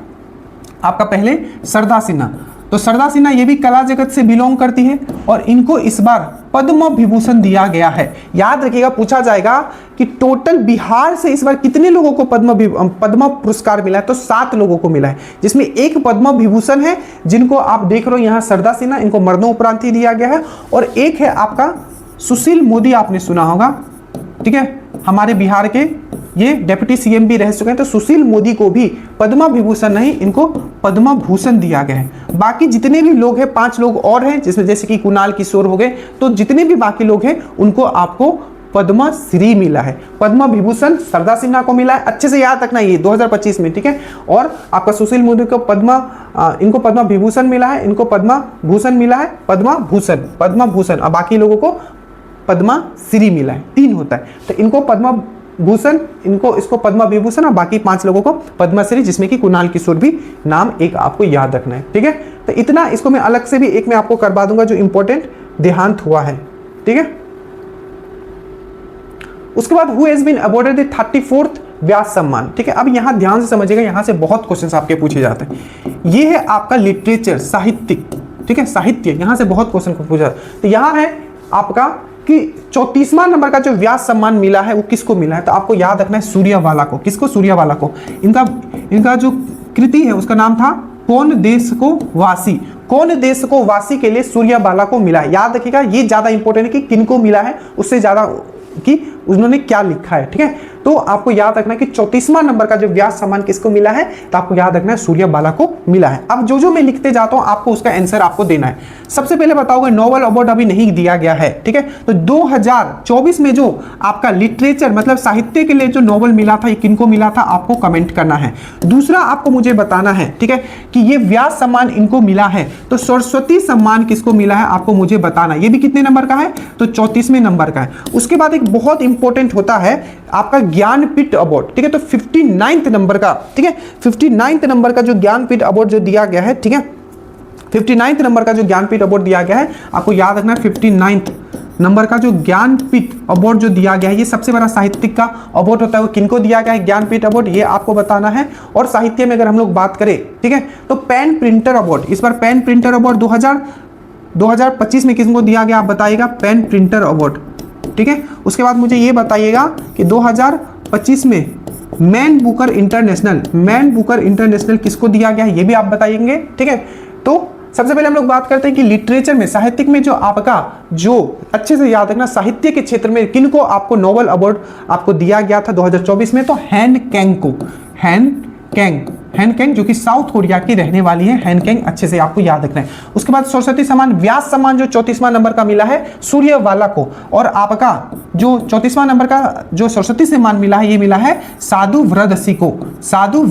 आपका पहले सरदा सिन्हा, तो सरदा सिन्हा ये भी कला जगत से बिलोंग करती है, और इनको इस बार पद्म विभूषण दिया गया है। याद रखिएगा पूछा जाएगा कि टोटल बिहार से इस बार कितने लोगों को पद्म पुरस्कार मिला है, तो 7 लोगों को मिला है, जिसमें एक पद्म विभूषण है जिनको आप देख रहे हो यहाँ सरदा सिन्हा, इनको मरणोपरांत ही दिया गया है, और एक है आपका सुशील मोदी, आपने सुना होगा, ठीक है, हमारे बिहार के ये डिप्टी सीएम भी रह चुके हैं, तो सुशील मोदी को भी पद्म विभूषण नहीं, इनको पद्म भूषण दिया गया है। बाकी जितने भी लोग हैं, 5 लोग और हैं जिसमें जैसे कि कुणाल किशोर हो गए, तो जितने भी बाकी लोग हैं उनको आपको पद्म श्री मिला है। पद्म विभूषण सरदा सिन्हा को मिला है, अच्छे से याद रखना ये 2025 में, ठीक है, और आपका सुशील मोदी को इनको पद्म विभूषण मिला है, इनको पद्म भूषण मिला है, पद्म भूषण, और बाकी लोगों को पद्मा श्री मिला है, 3 होता है, तो इनको पद्म भूषण, इसको पद्म विभूषण, और बाकी 5 लोगों को पद्मश्री, जिसमें कि कुणाल किशोर भी नाम एक आपको याद रखना है, ठीक है। तो इतना, इसको मैं अलग से भी एक में आपको करवा दूंगा जो इंपॉर्टेंट देहांत हुआ है, ठीक है। उसके बाद who has been awarded the 34th Vyas Samman, ठीक है। अब यहां ध्यान से समझिएगा, यहां से बहुत क्वेश्चंस आपके पूछे जाते हैं। ये है आपका लिटरेचर, साहित्यिक, ठीक है, साहित्य, यहां से बहुत क्वेश्चन पूछा। तो यहां है आपका कि 34वां नंबर का जो व्यास सम्मान मिला है वो किसको मिला है, तो आपको याद रखना है सूर्यवाला को। किसको? सूर्यवाला को। इनका जो कृति है उसका नाम था कौन देश को वासी। कौन देश को वासी के लिए सूर्यवाला को मिला है। याद रखिएगा, ये ज्यादा इंपॉर्टेंट है कि किनको मिला है, उससे ज्यादा कि उन्होंने क्या लिखा है, ठीक है। तो आपको याद रखना है कि 34वां नंबर का जो व्यास सम्मान किसको मिला है, तो आपको याद रखना है सूर्यवाला को मिला है। अब जो मैं लिखते जाता हूं आपको उसका आंसर आपको देना है। सबसे पहले बताओगे नोबेल अवार्ड अभी नहीं दिया गया है, ठीक है। तो 2024 में जो आपका लिटरेचर मतलब साहित्य के लिए जो नोबेल मिला था, ये किनको मिला था आपको कमेंट करना है। दूसरा आपको मुझे बताना है, ठीक है, कि ये व्यास सम्मान इनको मिला है, तो सरस्वती सम्मान किसको मिला है आपको मुझे बताना है। ये भी कितने नंबर का है, तो 34वें नंबर का है। उसके बाद एक बहुत इंपॉर्टेंट होता है आपका ज्ञानपीठ अवार्ड, ठीक है। तो 59 नंबर का, ठीक है, 59 नंबर का जो ज्ञानपीठ अवार्ड जो दिया गया है, ठीक है, 59 नंबर का जो ज्ञानपीठ अवार्ड दिया गया है, आपको याद रखना है 59 नंबर का जो ज्ञानपीठ अवार्ड जो दिया गया है, ये सबसे बड़ा साहित्यिक का अवार्ड होता है। वो किनको दिया गया है ज्ञानपीठ अवार्ड, ये आपको बताना है। और साहित्य में अगर हम लोग बात करें, ठीक है, तो पेन प्रिंटर अवार्ड, इस बार पेन प्रिंटर अवार्ड 2025 में किसको दिया गया आप बताइएगा, पेन प्रिंटर अवार्ड, ठीक है। उसके बाद मुझे ये बताइएगा कि 2025 में मैन बुकर इंटरनेशनल किसको दिया गया है, ये भी आप बताएंगे, ठीक है। तो सबसे पहले हम लोग बात करते हैं कि लिटरेचर में, साहित्यिक में जो आपका, जो अच्छे से याद रखना, साहित्य के क्षेत्र में किनको आपको नोबेल अवार्ड आपको दिया गया था 2024 में, तो हैन कैंग को, हैन कैंग जो कि साउथ कोरिया की रहने वाली है, हैन कैंग, अच्छे से आपको याद रखना है। उसके बाद सरस्वती सम्मान, व्यास सम्मान जो 34वां नंबर का मिला है सूर्यवाला को, और आपका जो 34वां नंबर का जो सरस्वती सम्मान मिला है, ये मिला है साधु वरदसी को, साधु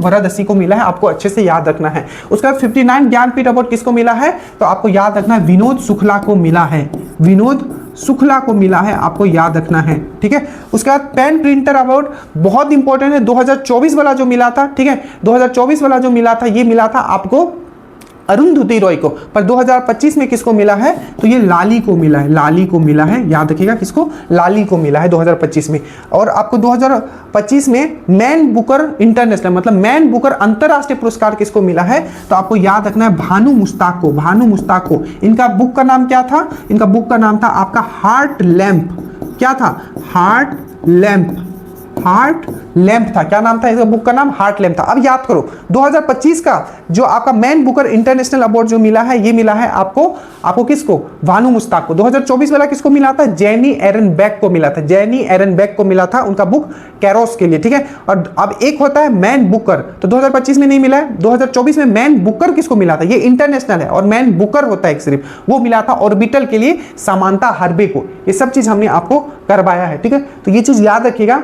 वरदसी को मिला है, आपको अच्छे से याद रखना है। उसके बाद 59 ज्ञानपीठ अवार्ड किसको मिला है, तो आपको याद रखना है विनोद शुक्ला को मिला है, विनोद शुक्ला को मिला है, आपको याद रखना है, ठीक है। उसके बाद पेन प्रिंटर अवार्ड बहुत इंपॉर्टेंट है, 2024 वाला जो मिला था, ठीक है, 2024 वाला जो मिला था, ये मिला था आपको अरुंधति रॉय को, पर 2025 में किसको मिला है, तो ये लाली को मिला है, लाली को मिला है, याद रखिएगा किसको, लाली को मिला है 2025 में। और आपको 2025 में मैन बुकर इंटरनेशनल, मतलब मैन बुकर अंतरराष्ट्रीय पुरस्कार किसको मिला है, तो आपको याद रखना है भानु मुश्ताक को, भानु मुश्ताक को। इनका बुक का नाम क्या था, इनका बुक का नाम था आपका हार्ट लैम्प, क्या था, हार्ट लैम्प था, क्या नाम था इसका बुक का नाम, हार्ट लैम्प था। अब याद करो 2025 का जो आपका मैन बुकर इंटरनेशनल अवार्ड जो मिला है, ये मिला है आपको किसको, भानु मुश्ताक को। 2024 वाला किसको मिला था, जेनी एरन बैक को मिला था, जेनी एरन बैक को मिला था, उनका बुक कैरोस के लिए, ठीक है। और अब एक होता है मैन बुकर, तो 2025 में नहीं मिला है, 2024 में मैन बुकर किसको मिला था, ये इंटरनेशनल है, और मैन बुकर होता है सिर्फ, वो मिला था ऑर्बिटल के लिए समांता हार्वे को। ये सब चीज हमने आपको करवाया है, ठीक है। तो ये चीज याद रखिएगा,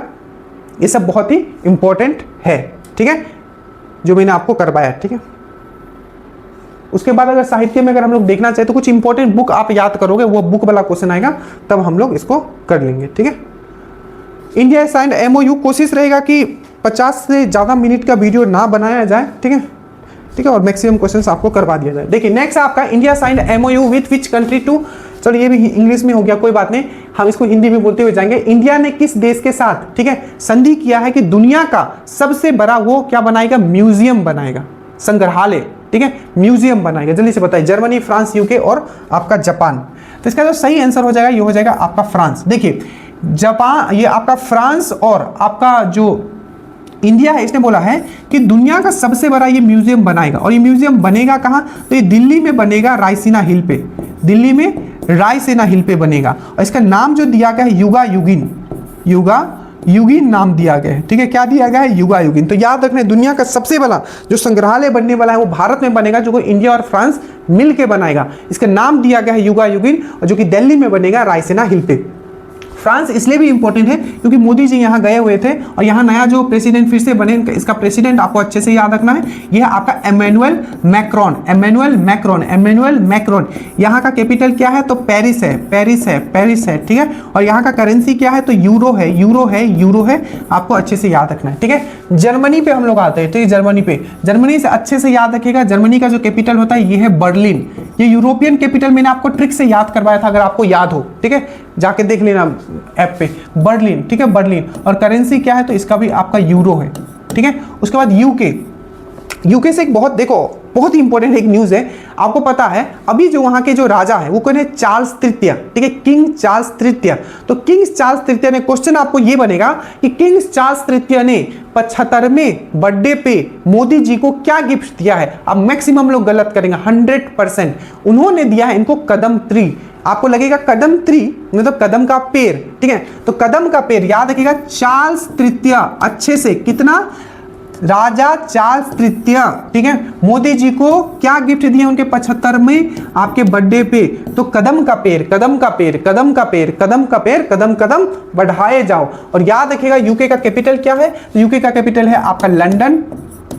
ये सब बहुत ही इंपॉर्टेंट है, ठीक है, जो मैंने आपको करवाया, ठीक है। उसके बाद अगर साहित्य में अगर हम लोग देखना चाहे तो कुछ इंपॉर्टेंट बुक आप याद करोगे, वो बुक वाला क्वेश्चन आएगा, तब हम लोग इसको कर लेंगे, ठीक है। इंडिया साइंड एमओयू, कोशिश रहेगा कि 50 से ज़्यादा मिनट का वीडियो ना बनाया जाए, ठीक है, ठीक है, और मैक्सिमम क्वेश्चंस आपको करवा दिया जाए। देखिए नेक्स्ट आपका India signed MOU with which country to, चलो ये भी इंग्लिश में हो गया, कोई बात नहीं, हम इसको हिंदी में बोलते हुए जाएंगे। इंडिया ने किस देश के साथ, ठीक है, संधि किया है कि दुनिया का सबसे बड़ा वो क्या बनाएगा, म्यूजियम बनाएगा, संग्रहालय, ठीक है, म्यूजियम बनाएगा। जल्दी से बताइए, जर्मनी, फ्रांस, यूके और आपका जापान। तो इसका जो सही आंसर हो जाएगा, ये हो जाएगा आपका फ्रांस। देखिए जापान, ये आपका फ्रांस और आपका जो इंडिया है, इसने बोला है कि दुनिया का सबसे बड़ा ये म्यूजियम बनाएगा, और ये म्यूजियम बनेगा कहाँ, तो ये दिल्ली में बनेगा, रायसीना हिल पे, दिल्ली में रायसीना हिल पे बनेगा। और इसका नाम जो दिया गया है युगा युगिन नाम दिया गया है, ठीक है, क्या दिया गया है, युगा युगिन। तो याद रखना, दुनिया का सबसे बड़ा जो संग्रहालय बनने वाला है वो भारत में बनेगा, जो इंडिया और फ्रांस मिल के बनाएगा। इसका नाम दिया गया है युगा युगिन, और जो कि दिल्ली में बनेगा, रायसीना हिल पे। फ्रांस इसलिए भी इंपॉर्टेंट है क्योंकि मोदी जी यहाँ गए हुए थे, और यहाँ नया जो प्रेसिडेंट फिर से बने, इसका प्रेसिडेंट आपको अच्छे से याद रखना है, यह आपका एमेनुअल मैक्रोन। यहाँ का कैपिटल क्या है, तो पेरिस है, ठीक है। और यहाँ का करेंसी क्या है, तो यूरो है, आपको अच्छे से याद रखना है, ठीक है। जर्मनी पे हम लोग आते हैं, तो ये जर्मनी से अच्छे से याद रखिएगा, जर्मनी का जो कैपिटल होता है ये है बर्लिन। ये यूरोपियन कैपिटल मैंने आपको ट्रिक से याद करवाया था, अगर आपको याद हो, ठीक है, जाके देख लेना ऐप पे, बर्लिन, ठीक है, बर्लिन। और करेंसी क्या है, तो इसका भी आपका यूरो है, ठीक है। उसके बाद यूके से एक बहुत ही इंपॉर्टेंट एक न्यूज है, आपको पता है अभी जो वहां के जो राजा है वो कौन है, चार्ल्स तृतीय, ठीक है, किंग चार्ल्स तृतीय। तो किंग चार्ल्स तृतीय ने, क्वेश्चन आपको ये बनेगा कि किंग चार्ल्स तृतीय ने 75वें बर्थडे पे मोदी जी को क्या गिफ्ट दिया है। अब मैक्सिमम लोग गलत करेंगे, 100%। उन्होंने दिया है इनको कदम ट्री। आपको लगेगा कदम ट्री मतलब कदम का पेड़, ठीक है, तो कदम का पेड़ याद रखिएगा, चार्ल्स तृतीय, अच्छे से, कितना, राजा चार्ल्स तृतीय, ठीक है, मोदी जी को क्या गिफ्ट दिया उनके 75वें आपके बर्थडे पे, तो कदम का पेड़, कदम बढ़ाए जाओ। और याद रखिएगा यूके का कैपिटल क्या है, तो यूके का कैपिटल है आपका लंदन,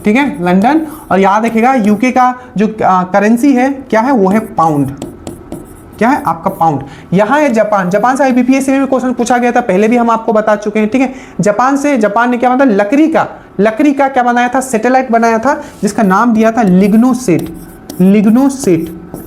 ठीक है, लंदन। और याद रखिएगा यूके का जो करेंसी है क्या है, वो है पाउंड, क्या है आपका पाउंड। यहाँ है जापान से आईबीपीएस में भी क्वेश्चन पूछा गया था, पहले भी हम आपको बता चुके हैं, ठीक है। जापान ने क्या बनाया, लकड़ी का क्या बनाया था, सैटेलाइट बनाया था, जिसका नाम दिया था लिग्नोसेट,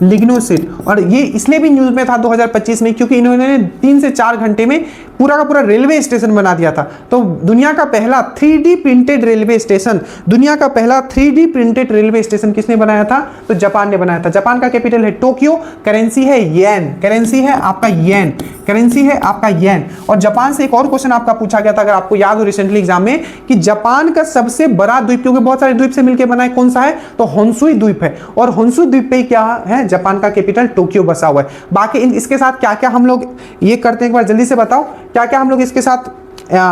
लिग्नोसिड। और ये इसलिए भी न्यूज़ में था 2025 में क्योंकि इन्होंने 3 से 4 घंटे में पूरा का पूरा रेलवे स्टेशन बना दिया था। तो दुनिया का पहला 3D प्रिंटेड रेलवे स्टेशन, दुनिया का पहला 3D प्रिंटेड रेलवे स्टेशन किसने बनाया था? तो जापान ने बनाया था। जापान का कैपिटल है टोक्यो, करेंसी है येन, करेंसी है आपका येन, करेंसी है आपका येन। और जापान से एक और क्वेश्चन आपका पूछा गया था, अगर आपको याद हो रिसेंटली एग्जाम में, कि जापान का सबसे बड़ा द्वीप, क्योंकि बहुत सारे द्वीप से मिलकर बना है, कौन सा है? तो होन्सुई द्वीप है। और होन्सुई द्वीप पे क्या है? जापान का कैपिटल टोक्यो बसा हुआ है। बाकी इसके साथ क्या क्या हम लोग ये करते हैं, एक बार जल्दी से बताओ, क्या क्या हम लोग इसके साथ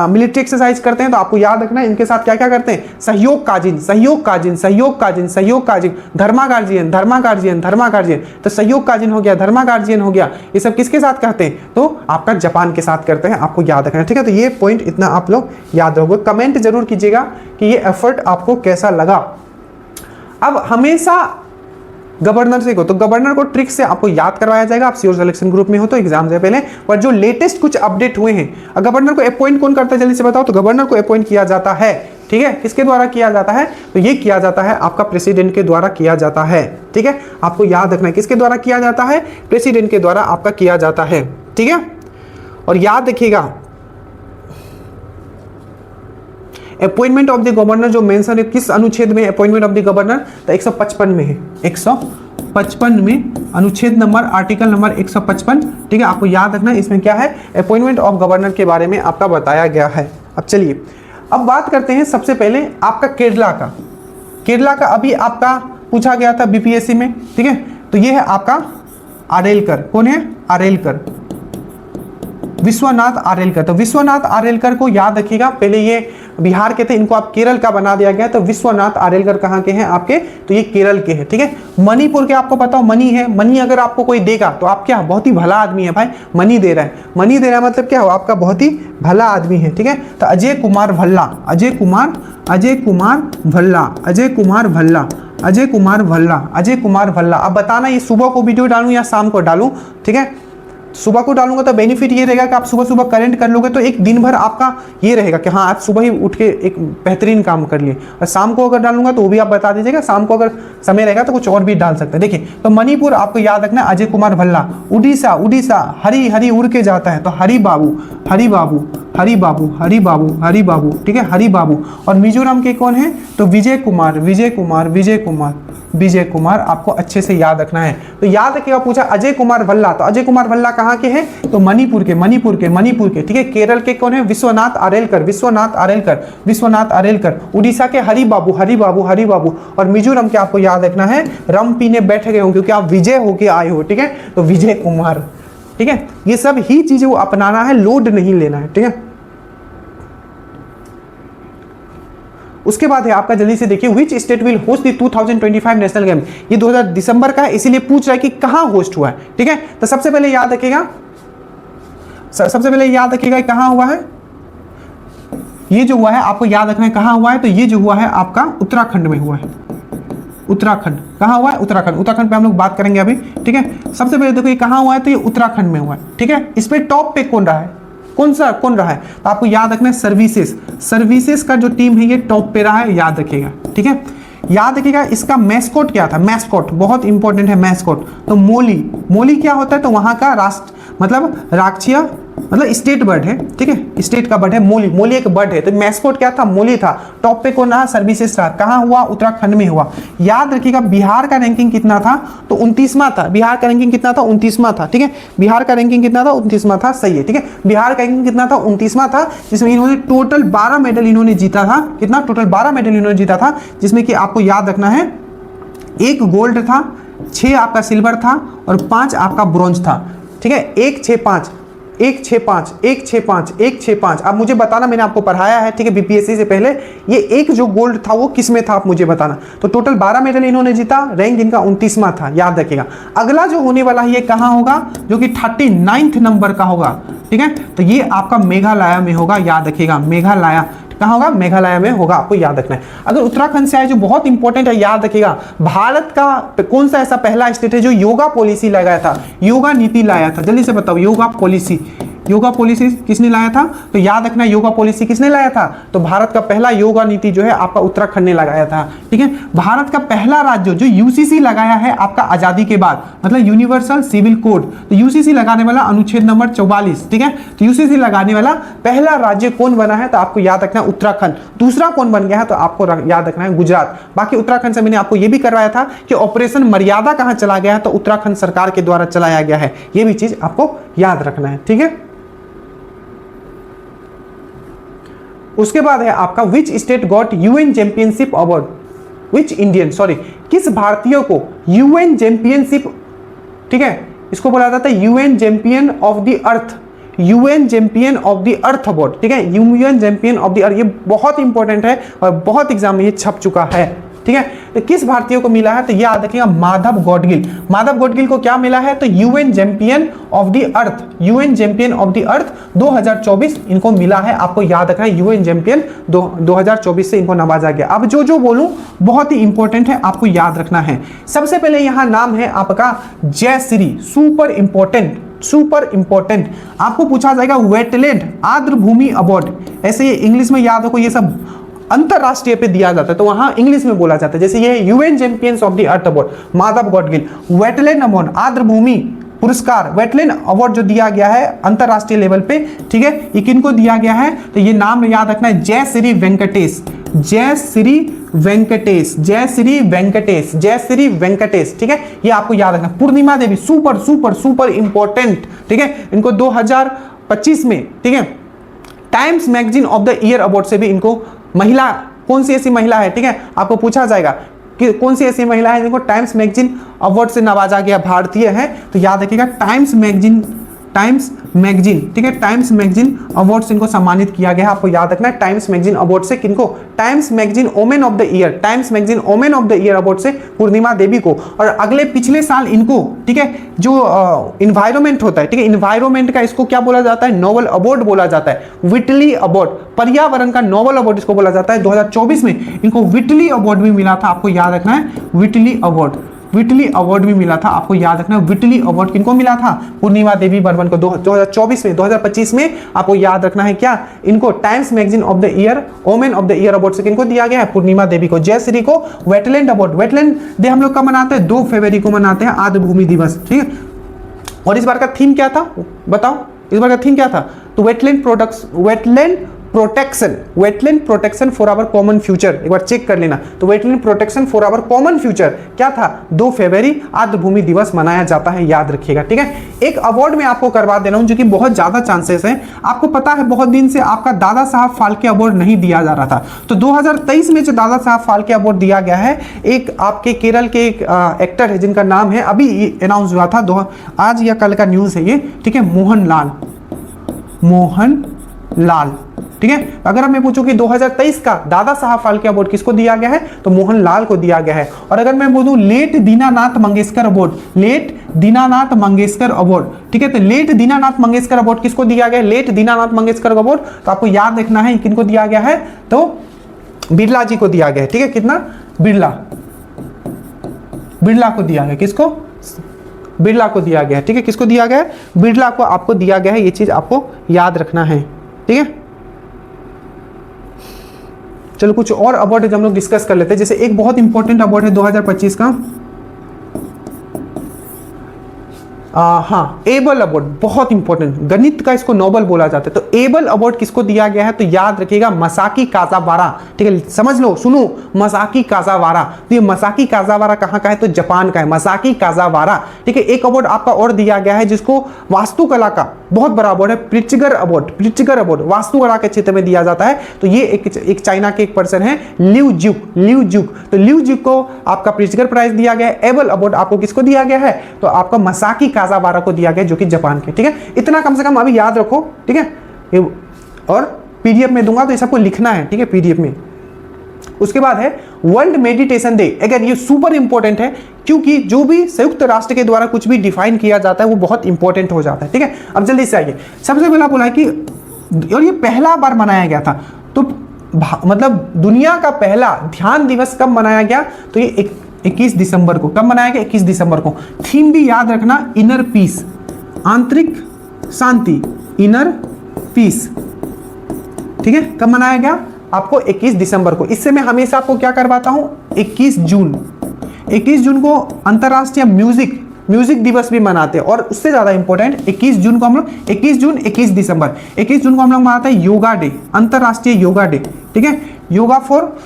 मिलिट्री एक्सरसाइज करते हैं? तो आपको याद रखना है इनके साथ क्या क्या करते हैं। सहयोग काजिन, सहयोग काजिन, सहयोग काजिन, सहयोग काजिन, धर्मा गार्जियन, धर्मा गार्जियन, धर्मा गार्जियन। तो सहयोग काजिन हो गया, धर्मा गार्जियन हो गया, ये सब किसके साथ करते हैं? तो आपका जापान के साथ करते हैं, आपको याद रखना है, ठीक है। तो ये पॉइंट इतना आप लोग याद रखोगे। कमेंट जरूर कीजिएगा कि ये एफर्ट आपको कैसा लगा। अब हमेशा गवर्नर से को, तो गवर्नर को ट्रिक से आपको याद करवाया जाएगा। आप श्योर सिलेक्शन ग्रुप में हो तो एग्जाम से पहले, और जो लेटेस्ट कुछ अपडेट हुए हैं, गवर्नर को अपॉइंट कौन करता है जल्दी से बताओ? तो गवर्नर को अपॉइंट किया जाता है, ठीक है। किसके द्वारा किया जाता है? तो ये किया जाता है आपका प्रेसिडेंट के द्वारा किया जाता है, ठीक है। आपको याद रखना है किसके द्वारा किया जाता है? प्रेसिडेंट के द्वारा आपका किया जाता है, ठीक है। और याद रखिएगा अपॉइंटमेंट ऑफ द गवर्नर जो मेंशन है किस अनुच्छेद में? अपॉइंटमेंट ऑफ द गवर्नर तो 155 में है, 155 में, अनुच्छेद नंबर आर्टिकल नंबर 155, ठीक है। आपको याद रखना इसमें क्या है? अपॉइंटमेंट ऑफ गवर्नर के बारे में आपका बताया गया है। अब चलिए अब बात करते हैं सबसे पहले आपका केरला का। केरला का अभी आपका पूछा गया था बीपीएससी में, ठीक है। तो ये है आपका आरेलकर। कौन है? आरेलकर, विश्वनाथ आरेलकर। तो विश्वनाथ आरेलकर को याद रखिएगा, पहले ये बिहार के थे, इनको आप केरल का बना दिया गया। तो विश्वनाथ आरेलकर कहाँ के हैं आपके? तो ये केरल के हैं, ठीक है। मणिपुर के आपको पता हो मनी है, मनी अगर आपको कोई देगा तो आप क्या, बहुत ही भला आदमी है भाई, मनी दे रहा है, मनी दे रहा है मतलब क्या हो? आपका बहुत ही भला आदमी है, ठीक है। तो अजय कुमार भल्ला, अजय कुमार भल्ला, अजय कुमार भल्ला, अजय कुमार भल्ला, अजय कुमार भल्ला। अब बताना ये सुबह को वीडियो डालूं या शाम को डालूं, ठीक है। सुबह को डालूंगा तो बेनिफिट ये रहेगा कि आप सुबह सुबह करेंट कर लोगे तो एक दिन भर आपका ये रहेगा कि हाँ आज सुबह ही उठ के एक बेहतरीन काम कर लिए। और शाम को अगर डालूंगा तो वो भी आप बता दीजिएगा, शाम को अगर समय रहेगा तो कुछ और भी डाल सकते हैं। देखिए तो मणिपुर आपको याद रखना है अजय कुमार भल्ला। उड़ीसा, उड़ीसा हरी हरी उड़ के जाता है तो हरी बाबू, हरी बाबू, हरी बाबू, हरी बाबू, हरी बाबू, ठीक है, हरी बाबू। और मिजोरम के कौन है? तो विजय कुमार, विजय कुमार, विजय कुमार, विजय कुमार। आपको अच्छे से याद रखना है। तो याद रखिएगा, पूछा अजय कुमार भल्ला, तो अजय कुमार भल्ला कहाँ के हैं? तो मणिपुर के, मणिपुर के, मणिपुर के, ठीक है। केरल के कौन है? विश्वनाथ आरेलकर, विश्वनाथ आरेलकर, विश्वनाथ आरेलकर। उड़ीसा के हरी बाबू, हरी बाबू, हरी बाबू। और मिजोरम के आपको याद रखना है रम पीने बैठ गए हो क्योंकि आप विजय होके आए हो, ठीक है, तो विजय कुमार, ठीक है। ये सब ही चीजें वो अपनाना है, लोड नहीं लेना है, ठीक है। उसके बाद है आपका, जल्दी से देखिए, which state will host the 2025 national game. ये 2000 दिसंबर का है, इसीलिए पूछ रहा है कि कहां होस्ट हुआ है, ठीक है। तो सबसे पहले याद रखिएगा, सबसे पहले याद रखिएगा कहां हुआ है। ये जो हुआ है आपको याद रखना है कहां हुआ है। तो ये जो हुआ है आपका उत्तराखंड में हुआ है। उत्तराखंड कहां हुआ है? उत्तराखंड, उत्तराखंड पे हम लोग बात करेंगे अभी, ठीक है। सबसे पहले देखो ये कहां हुआ है, तो ये उत्तराखंड में हुआ है, ठीक है। इस पे टॉप पे कौन रहा है? कौन रहा है? तो आपको याद रखना है सर्विसेज, सर्विसेज का जो टीम है ये टॉप पे रहा है, याद रखिएगा, ठीक है। याद रखिएगा इसका मैस्कॉट क्या था? मैस्कॉट बहुत इंपॉर्टेंट है, मैस्कॉट। तो मोली, मोली क्या होता है? तो वहां का राष्ट्र मतलब राक्षीय मतलब स्टेट बर्ड है, ठीक है, स्टेट का बर्ड है मोली। मोली एक बर्ड है, तो मैस्कॉट क्या था? मोली था। टॉप पे कौन रहा? सर्विसेज रहा। कहां हुआ? उत्तराखंड में हुआ। याद रखिएगा बिहार का रैंकिंग कितना था? तो 29वां था। बिहार का रैंकिंग कितना था? 29वां था, ठीक है। बिहार का रैंकिंग कितना था? 29वां था, सही है, ठीक है। बिहार का रैंकिंग कितना था? 29वां था, जिसमें इन्होंने टोटल 12 मेडल इन्होंने जीता था। कितना? टोटल 12 मेडल इन्होंने जीता था, जिसमें कि आपको याद रखना है 1 गोल्ड था, 6 आपका सिल्वर था और 5 आपका ब्रॉन्ज था, ठीक है। 1-6-5, 1-6-5, 1-6-5, 1-6-5। अब मुझे बताना, मैंने आपको पढ़ाया है, ठीक है, बीपीएससी से पहले। ये एक जो गोल्ड था वो किस में था, आप मुझे बताना। तो टोटल 12 मेडल इन्होंने जीता, रैंक इनका 29वां था, याद रखिएगा। अगला जो होने वाला है ये कहाँ होगा? जो कि 39 नंबर का होगा, ठीक है। तो ये आपका मेघालय में होगा, याद रखिएगा। मेघालय कहाँ होगा? मेघालय में होगा, आपको याद रखना है। अगर उत्तराखंड से आए, जो बहुत इंपॉर्टेंट है, याद रखिएगा, भारत का कौन सा ऐसा पहला स्टेट है जो योगा पॉलिसी लगाया था, योगा नीति लाया था? जल्दी से बताओ, योगा पॉलिसी, योगा पॉलिसी किसने लाया था? तो याद रखना योगा पॉलिसी किसने लाया था? तो भारत का पहला योगा नीति जो है आपका उत्तराखंड ने लगाया था। ठीक है, भारत का पहला राज्य जो यूसीसी लगाया है आपका आजादी के बाद, मतलब यूनिवर्सल सिविल कोड, तो यूसीसी लगाने वाला अनुच्छेद नंबर 44। ठीक है, तो यूसीसी लगाने वाला पहला राज्य कौन बना है? तो आपको याद रखना है उत्तराखंड। दूसरा कौन बन गया है? तो आपको याद रखना है गुजरात। बाकी उत्तराखंड से मैंने आपको यह भी करवाया था कि ऑपरेशन मर्यादा कहां चला गया है, तो उत्तराखंड सरकार के द्वारा चलाया गया है। यह भी चीज आपको याद रखना है। ठीक है, उसके बाद है आपका which state got UN championship award? Which Indian, sorry, किस भारतीय को यूएन चैंपियनशिप, ठीक है, इसको बोला जाता है UN champion of the earth, UN champion of the earth award. ठीक है, UN champion of the earth, ये बहुत इंपॉर्टेंट है और बहुत एग्जाम में ये छप चुका है। ठीक है, तो किस भारतीय को मिला है? तो याद रखिएगा माधव गॉडगिल। माधव गॉडगिल को क्या मिला है? तो UN champion of the earth, UN champion of the earth 2024 इनको मिला है। आपको याद रखना है यूएन चैंपियन 2024 से इनको नवाजा गया। अब जो बोलूं बहुत ही इंपॉर्टेंट है, आपको याद रखना है। सबसे पहले यहां नाम है आपका Jayashree, super important, super important. आपको पूछा जाएगा वेटलैंड आर्द्र भूमि अवार्ड, ऐसे ये इंग्लिश में याद रखो, ये सब अंतरराष्ट्रीय पे दिया जाता है तो वहां इंग्लिश में बोला जाता है। जैसे ये UN champions of the earth award Madhav Gadgil, wetland award आर्द्र भूमि पुरस्कार, वेटलैंड अवार्ड जो दिया गया है अंतरराष्ट्रीय लेवल पे। ठीक है, ये किनको दिया गया है? तो ये नाम याद रखना है जयश्री वेंकटेश, जयश्री वेंकटेश, जयश्री वेंकटेश, जयश्री वेंकटेश। ठीक है, ये आपको याद रखना। पूर्णिमा देवी, सुपर सुपर सुपर इंपॉर्टेंट। ठीक है, इनको 2025 में, ठीक है, times magazine of the year award से भी इनको महिला, कौन सी ऐसी महिला है, ठीक है, आपको पूछा जाएगा कि कौन सी ऐसी महिला है जिनको टाइम्स मैगजीन अवार्ड से नवाजा गया, भारतीय है, तो याद रखिएगा टाइम्स मैगजीन, टाइम्स मैगजीन, ठीक है, टाइम्स मैगजीन अवार्ड से इनको सम्मानित किया गया है। आपको याद रखना है टाइम्स मैगजीन अवार्ड से किनको? Times magazine women of the year, times magazine women of the year award से पूर्णिमा देवी को। और अगले पिछले साल इनको, ठीक है, जो इन्वायरमेंट होता है, ठीक है, इन्वायरमेंट का इसको क्या बोला जाता है? नोबेल अवार्ड बोला जाता है, विटली अवार्ड, पर्यावरण का नोबेल अवार्ड इसको बोला जाता है। 2024 में इनको विटली अवार्ड भी मिला था, आपको याद रखना है विटली अवार्ड, विटली अवार्ड भी मिला था। आपको याद रखना विटली अवार्ड किनको मिला था? पूर्णिमा देवी बर्मन को 2024 में। 2025 में आपको याद रखना है क्या? इनको times magazine of the year, women of the year award से किनको दिया गया है? पूर्णिमा देवी को। जयश्री को वेटलैंड अवार्ड, वेटलैंड डे हम लोग कब मनाते हैं? 2 फरवरी को मनाते हैं, आर्द्र भूमि दिवस। ठीक है, और इस बार का थीम क्या था बताओ? इस बार का थीम क्या था? तो wetland products, wetland protection, wetland protection for our common future, एक बार चेक कर लेना। तो wetland protection for our common future क्या था? 2 फरवरी आर्द्र भूमि दिवस मनाया जाता है, याद रखिएगा। ठीक है, एक अवार्ड में आपको करवा दे रहा हूं जो कि बहुत ज्यादा चांसेस है। आपको पता है बहुत दिन से आपका दादा साहब फाल्के अवार्ड नहीं दिया जा रहा था, तो 2023 में जो दादा साहब फाल्के अवार्ड दिया गया है, एक आपके केरल के एक एक्टर है जिनका नाम है, अभी अनाउंस हुआ था, आज या कल का न्यूज है ये, ठीक है, मोहन लाल, मोहन लाल। ठीक है, अगर अब मैं पूछूं कि 2023 का दादा साहब फाल्के अवार्ड किसको दिया गया है, तो मोहन लाल को दिया गया है। और अगर मैं बोलूं late Dinanath Mangeshkar award, late Dinanath Mangeshkar award, ठीक है, तो लेट दीनानाथ मंगेशकर अवार्ड किसको दिया गया है? लेट दीनानाथ मंगेशकर अवार्ड, तो आपको याद रखना है किनको दिया गया है? तो बिरला जी को दिया गया है। ठीक है, कितना? बिरला, बिरला को दिया गया। किसको? बिरला को दिया गया है। ठीक है, किसको दिया गया है? बिरला को आपको दिया गया है, ये चीज आपको याद रखना है। ठीक है, चलो कुछ और अवार्ड हम लोग डिस्कस कर लेते हैं। जैसे एक बहुत इंपॉर्टेंट अवार्ड है 2025 का, हाँ, एबल अवार्ड, बहुत इंपॉर्टेंट, गणित का इसको नोबेल बोला जाता है। तो एबल अवार्ड किसको दिया गया है? तो याद रखिएगा मसाकी काजावारा। ठीक है, समझ लो, सुनो, मसाकी काजावारा। तो ये मसाकी काजावारा कहाँ का है? तो जापान का है, मसाकी काजावारा। ठीक है, एक अवार्ड आपका और दिया गया है जिसको वास्तुकला का बहुत बड़ा अवार्ड है, प्रिट्जगर अवार्ड, प्रिट्जगर अवार्ड वास्तुकला के क्षेत्र में दिया जाता है। तो ये एक चाइना के एक पर्सन है, लिउ जुक, लिउ जुक। तो लिउ जुक को आपका प्रिट्जगर प्राइज दिया गया है। एबल अवार्ड आपको किसको दिया गया है? तो आपका मसाकी काजावारा को दिया गया, जो कि जापान के। ठीक है, इतना कम से कम अभी याद रखो। ठीक है, और पीडीएफ में दूंगा तो ये सबको लिखना है। ठीक है, पीडीएफ में। उसके बाद है वर्ल्ड मेडिटेशन डे। अगर ये सुपर इंपॉर्टेंट है क्योंकि जो भी संयुक्त राष्ट्र के द्वारा कुछ भी डिफाइन किया जाता है वो बहुत इंपॉर्टेंट हो जाता है। ठीक है, अब जल्दी से आइए। सबसे पहला बोला है कि, और ये पहला बार मनाया गया था, तो मतलब दुनिया का पहला ध्यान दिवस कब मनाया गया? तो ये 21 दिसंबर को। कब मनाया गया? 21 दिसंबर को। थीम भी याद रखना, इनर पीस, आंतरिक शांति, इनर पीस, ठीक है। कब मनाया गया? आपको 21 दिसंबर को। इससे मैं हमेशा आपको क्या करवाता हूं, 21 जून को अंतरराष्ट्रीय म्यूजिक दिवस भी मनाते हैं। और उससे ज्यादा इंपॉर्टेंट 21 जून को हम लोग 21 जून 21 दिसंबर 21 जून को हम लोग मनाते हैं योगा डे, अंतरराष्ट्रीय योगा डे, ठीक है। योगा फॉर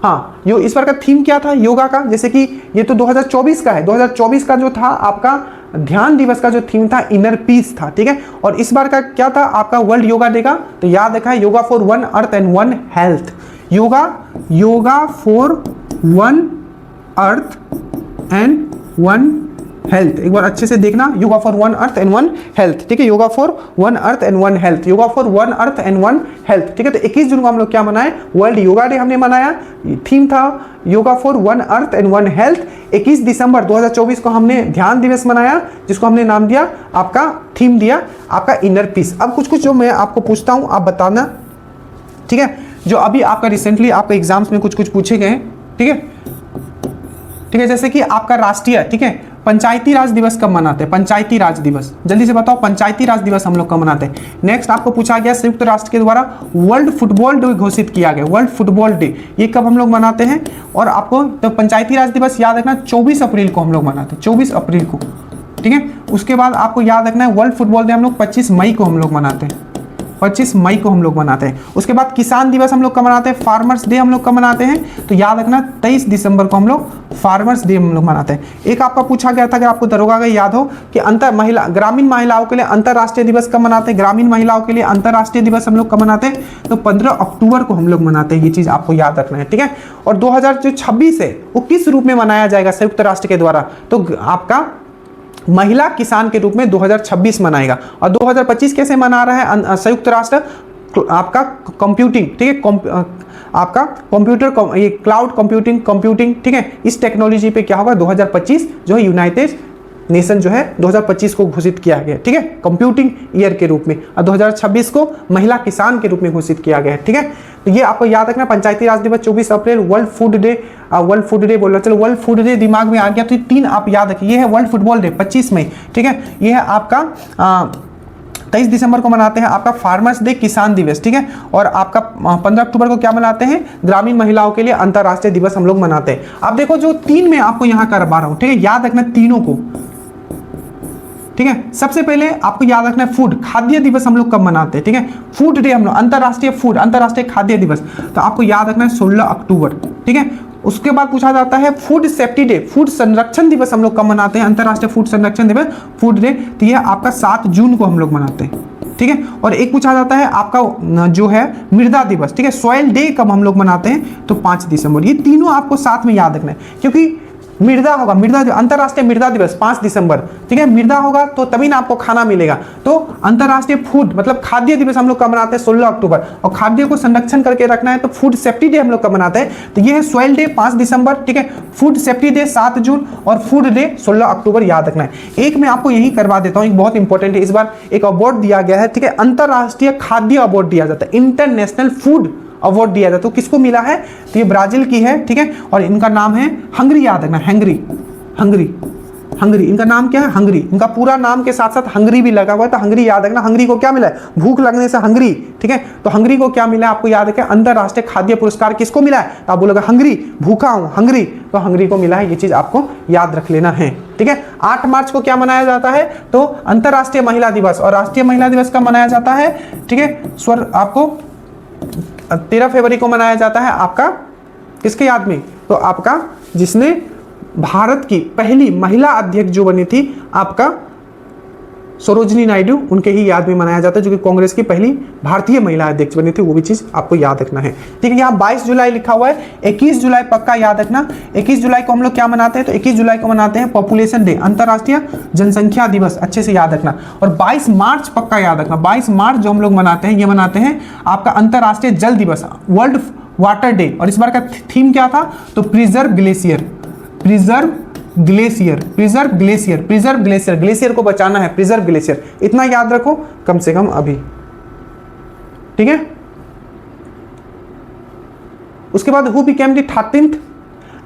हाँ, यो इस बार का थीम क्या था योगा का? जैसे कि ये तो 2024 का है, 2024 का जो था आपका ध्यान दिवस का जो थीम था इनर पीस था, ठीक है। और इस बार का क्या था आपका वर्ल्ड योगा डे का? तो याद रखा है yoga for one earth and one health. Yoga for one earth and one health. एक बार अच्छे से देखना, yoga for one earth and one health, ठीक है। Yoga for one earth and one health, yoga for one earth and one health, ठीक है। तो 21 जून को हम लोग क्या मनाए? वर्ल्ड योगा डे हमने मनाया। थीम था yoga for one earth and one health. 21 दिसंबर 2024 को हमने ध्यान दिवस मनाया, जिसको हमने नाम दिया आपका, थीम दिया आपका इनर पीस। अब कुछ जो मैं आपको पूछता हूं आप बताना, ठीक है। जो अभी आपका रिसेंटली आपका एग्जाम्स में कुछ पूछे गए, ठीक है, ठीक है। जैसे कि आपका राष्ट्रीय, ठीक है, पंचायती राज दिवस कब मनाते हैं? पंचायती राज दिवस, जल्दी से बताओ, पंचायती राज दिवस हम लोग कब मनाते हैं? नेक्स्ट आपको पूछा गया संयुक्त राष्ट्र के द्वारा वर्ल्ड फुटबॉल डे घोषित किया गया, वर्ल्ड फुटबॉल डे, ये कब हम लोग मनाते हैं? और आपको तो पंचायती राज दिवस याद रखना 24 अप्रैल को हम लोग मनाते हैं, 24 अप्रैल को, ठीक है। उसके बाद आपको याद रखना है वर्ल्ड फुटबॉल डे हम लोग 25 मई को हम लोग मनाते हैं, 25 मई को हम लोग मनाते हैं। उसके बाद किसान दिवस हम लोग कब मनाते हैं? फार्मर्स डे हम लोग कब मनाते हैं? तो याद रखना 23 दिसंबर को हम लोग फार्मर्स डे हम लोग मनाते हैं। एक आपका पूछा गया था, अगर आपको दरोगा का याद हो, कि ग्रामीण महिलाओं के लिए अंतरराष्ट्रीय दिवस कब मनाते हैं? ग्रामीण महिलाओं के लिए अंतरराष्ट्रीय दिवस हम लोग कब मनाते हैं? तो 15 अक्टूबर को हम लोग मनाते हैं। ये चीज आपको याद रखना है, ठीक है। और 2026 है वो किस रूप में मनाया जाएगा संयुक्त राष्ट्र के द्वारा? तो आपका महिला किसान के रूप में 2026 मनाएगा। और 2025 कैसे मना रहा है संयुक्त राष्ट्र? आपका कंप्यूटिंग, ठीक है, आपका कंप्यूटर, ये क्लाउड कंप्यूटिंग, ठीक है, इस टेक्नोलॉजी पे क्या होगा? 2025 जो है यूनाइटेड नेशन जो है 2025 को घोषित किया गया, ठीक है, कंप्यूटिंग ईयर के रूप में। और 2026 को महिला किसान के रूप में घोषित किया गया है, ठीक है। तो ये आपको याद रखना, पंचायती राज दिवस 24 अप्रैल, वर्ल्ड फूड डे बोल रहा, चलो वर्ल्ड फूड डे दिमाग में आ गया तो ये 3 आप याद रखिए। ये है वर्ल्ड फुटबॉल डे 25 मई, ठीक है। ये है आपका 23 दिसंबर को मनाते हैं आपका फार्मर्स डे, किसान दिवस, ठीक है। और आपका 15 अक्टूबर को क्या मनाते हैं? ग्रामीण महिलाओं के लिए अंतरराष्ट्रीय दिवस हम लोग मनाते हैं। अब देखो जो 3 मैं आपको यहाँ करवा रहा हूँ, ठीक है, याद रखना तीनों को, ठीक है। सबसे पहले आपको याद रखना है फूड, खाद्य दिवस हम लोग कब मनाते हैं, ठीक है। फूड डे हम लोग, अंतरराष्ट्रीय खाद्य दिवस, तो आपको याद रखना है 16 अक्टूबर, ठीक है। उसके बाद पूछा जाता है फूड सेफ्टी डे, फूड संरक्षण दिवस हम लोग कब मनाते हैं? अंतरराष्ट्रीय फूड संरक्षण दिवस, फूड डे, तो यह आपका 7 जून को हम लोग मनाते हैं, ठीक है। और एक पूछा जाता है आपका जो है मृदा दिवस, ठीक है, सॉइल डे कब हम लोग मनाते हैं? तो 5 दिसंबर। ये तीनों आपको साथ में याद रखना है, क्योंकि मृदा होगा, अंतरराष्ट्रीय मृदा दिवस 5 दिसंबर, ठीक है। मृदा होगा तो तभी ना आपको खाना मिलेगा। तो अंतरराष्ट्रीय फूड मतलब खाद्य दिवस हम लोग कब मनाते हैं? 16 अक्टूबर। और खाद्य को संरक्षण करके रखना है तो फूड सेफ्टी डे हम लोग कब मनाते हैं? तो ये है सॉइल डे 5 दिसंबर, ठीक है, फूड सेफ्टी डे 7 जून और फूड डे 16 अक्टूबर याद रखना है। एक मैं आपको यही करवा देता हूँ, एक बहुत इंपॉर्टेंट है, इस बार एक अवार्ड दिया गया है, ठीक है, अंतरराष्ट्रीय खाद्य अवार्ड दिया जाता है, इंटरनेशनल फूड अवार्ड दिया जाता है। तो किसको मिला है? तो ये ब्राजील की है, ठीक है, और इनका नाम है हंगरी, याद रखना, हंगरी, इनका नाम क्या है? हंगरी। इनका पूरा नाम के साथ साथ हंगरी भी लगा हुआ है, तो हंगरी याद रखना। हंगरी को क्या मिला है? भूख लगने से हंगरी, ठीक है। तो हंगरी को क्या मिला है आपको याद रखें? अंतरराष्ट्रीय खाद्य पुरस्कार किसको मिला है? तो आप बोलोगे हंगरी, भूखा हूं, हंगरी, तो हंगरी को मिला है। ये चीज आपको याद रख लेना है, ठीक है। 8 मार्च को क्या मनाया जाता है? तो अंतरराष्ट्रीय महिला दिवस, और राष्ट्रीय महिला दिवस कब मनाया जाता है? ठीक है, आपको 13 फरवरी को मनाया जाता है आपका किसके याद में? तो आपका जिसने भारत की पहली महिला अध्यक्ष जो बनी थी आपका सरोजिनी नायडू, उनके ही याद में मनाया जाता है, जो कि कांग्रेस की पहली भारतीय महिला अध्यक्ष बनी थी। वो भी चीज आपको याद रखना है, ठीक है। यहाँ 22 जुलाई लिखा हुआ है, 21 जुलाई पक्का याद रखना। 21 जुलाई को हम लोग क्या मनाते हैं? तो 21 जुलाई को मनाते हैं पॉपुलेशन डे, अंतरराष्ट्रीय जनसंख्या दिवस, अच्छे से याद रखना। और 22 मार्च पक्का याद रखना, 22 मार्च जो हम लोग मनाते हैं, ये मनाते हैं आपका अंतरराष्ट्रीय जल दिवस, वर्ल्ड वाटर डे। और इस बार का थीम क्या था? तो प्रिजर्व ग्लेशियर को बचाना है, प्रिजर्व ग्लेशियर, इतना याद रखो कम से कम अभी, ठीक है। उसके बाद हु बिकेम द 13th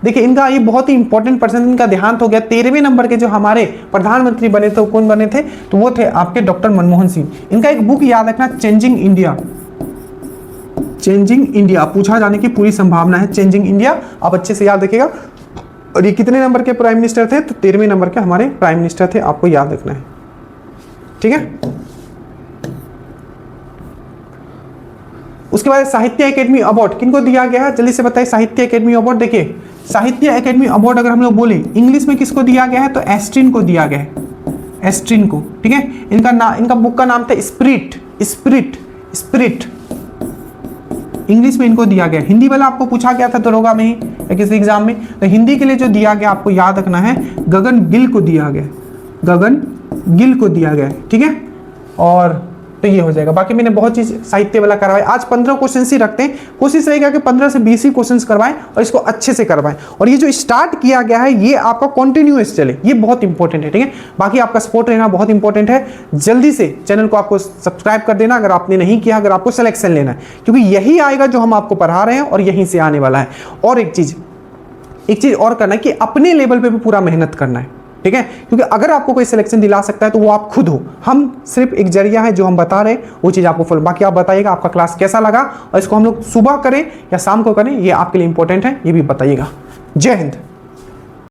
देखिए इनका ये बहुत ही इंपॉर्टेंट पर्सन, इनका देहांत हो गया। 13वें नंबर के जो हमारे प्रधानमंत्री बने थे, कौन बने थे? तो वो थे आपके डॉक्टर मनमोहन सिंह। इनका एक बुक याद रखना, चेंजिंग इंडिया। चेंजिंग इंडिया पूछा जाने की पूरी संभावना है, चेंजिंग इंडिया, आप अच्छे से याद रखिएगा। और ये कितने नंबर के प्राइम मिनिस्टर थे? तो 13वें नंबर के हमारे प्राइम मिनिस्टर थे, आपको याद रखना है, ठीक है। उसके बाद साहित्य एकेडमी अवार्ड किनको दिया गया है? जल्दी से बताइए। साहित्य एकेडमी अवार्ड, देखिए साहित्य एकेडमी अवार्ड अगर हम लोग बोले इंग्लिश में किसको दिया गया है? तो एस्ट्रिन को दिया गया है, एस्ट्रिन को, ठीक है। इनका बुक का नाम था स्पिरिट, स्पिरिट, स्पिरिट, इंग्लिश में इनको दिया गया। हिंदी वाला आपको पूछा गया था दरोगा में ही या किसी एग्जाम में, तो हिंदी के लिए जो दिया गया आपको याद रखना है, गगन गिल को दिया गया, गगन गिल को दिया गया, ठीक है। और तो ये हो जाएगा। बाकी मैंने बहुत चीज साहित्य वाला करवाए। आज 15 क्वेश्चन ही रखते हैं, कोशिश रहेगा कि 15 से 20 ही क्वेश्चन करवाएं और इसको अच्छे से करवाएं। और ये जो स्टार्ट किया गया है ये आपका कंटिन्यूअस चले, ये बहुत इंपॉर्टेंट है, ठीक है। बाकी आपका सपोर्ट रहना बहुत इंपॉर्टेंट है। जल्दी से चैनल को आपको सब्सक्राइब कर देना अगर आपने नहीं किया, अगर आपको सिलेक्शन लेना है, क्योंकि यही आएगा जो हम आपको पढ़ा रहे हैं और यहीं से आने वाला है। और एक चीज और करना है कि अपने लेवल पे भी पूरा मेहनत करना है, ठीक है। क्योंकि अगर आपको कोई सिलेक्शन दिला सकता है तो वो आप खुद हो, हम सिर्फ एक जरिया है जो हम बता रहे हैं, वो चीज़ आपको फॉलो। बाकी आप बताइएगा आपका क्लास कैसा लगा और इसको हम लोग सुबह करें या शाम को करें, ये आपके लिए इंपॉर्टेंट है, ये भी बताइएगा। जय हिंद।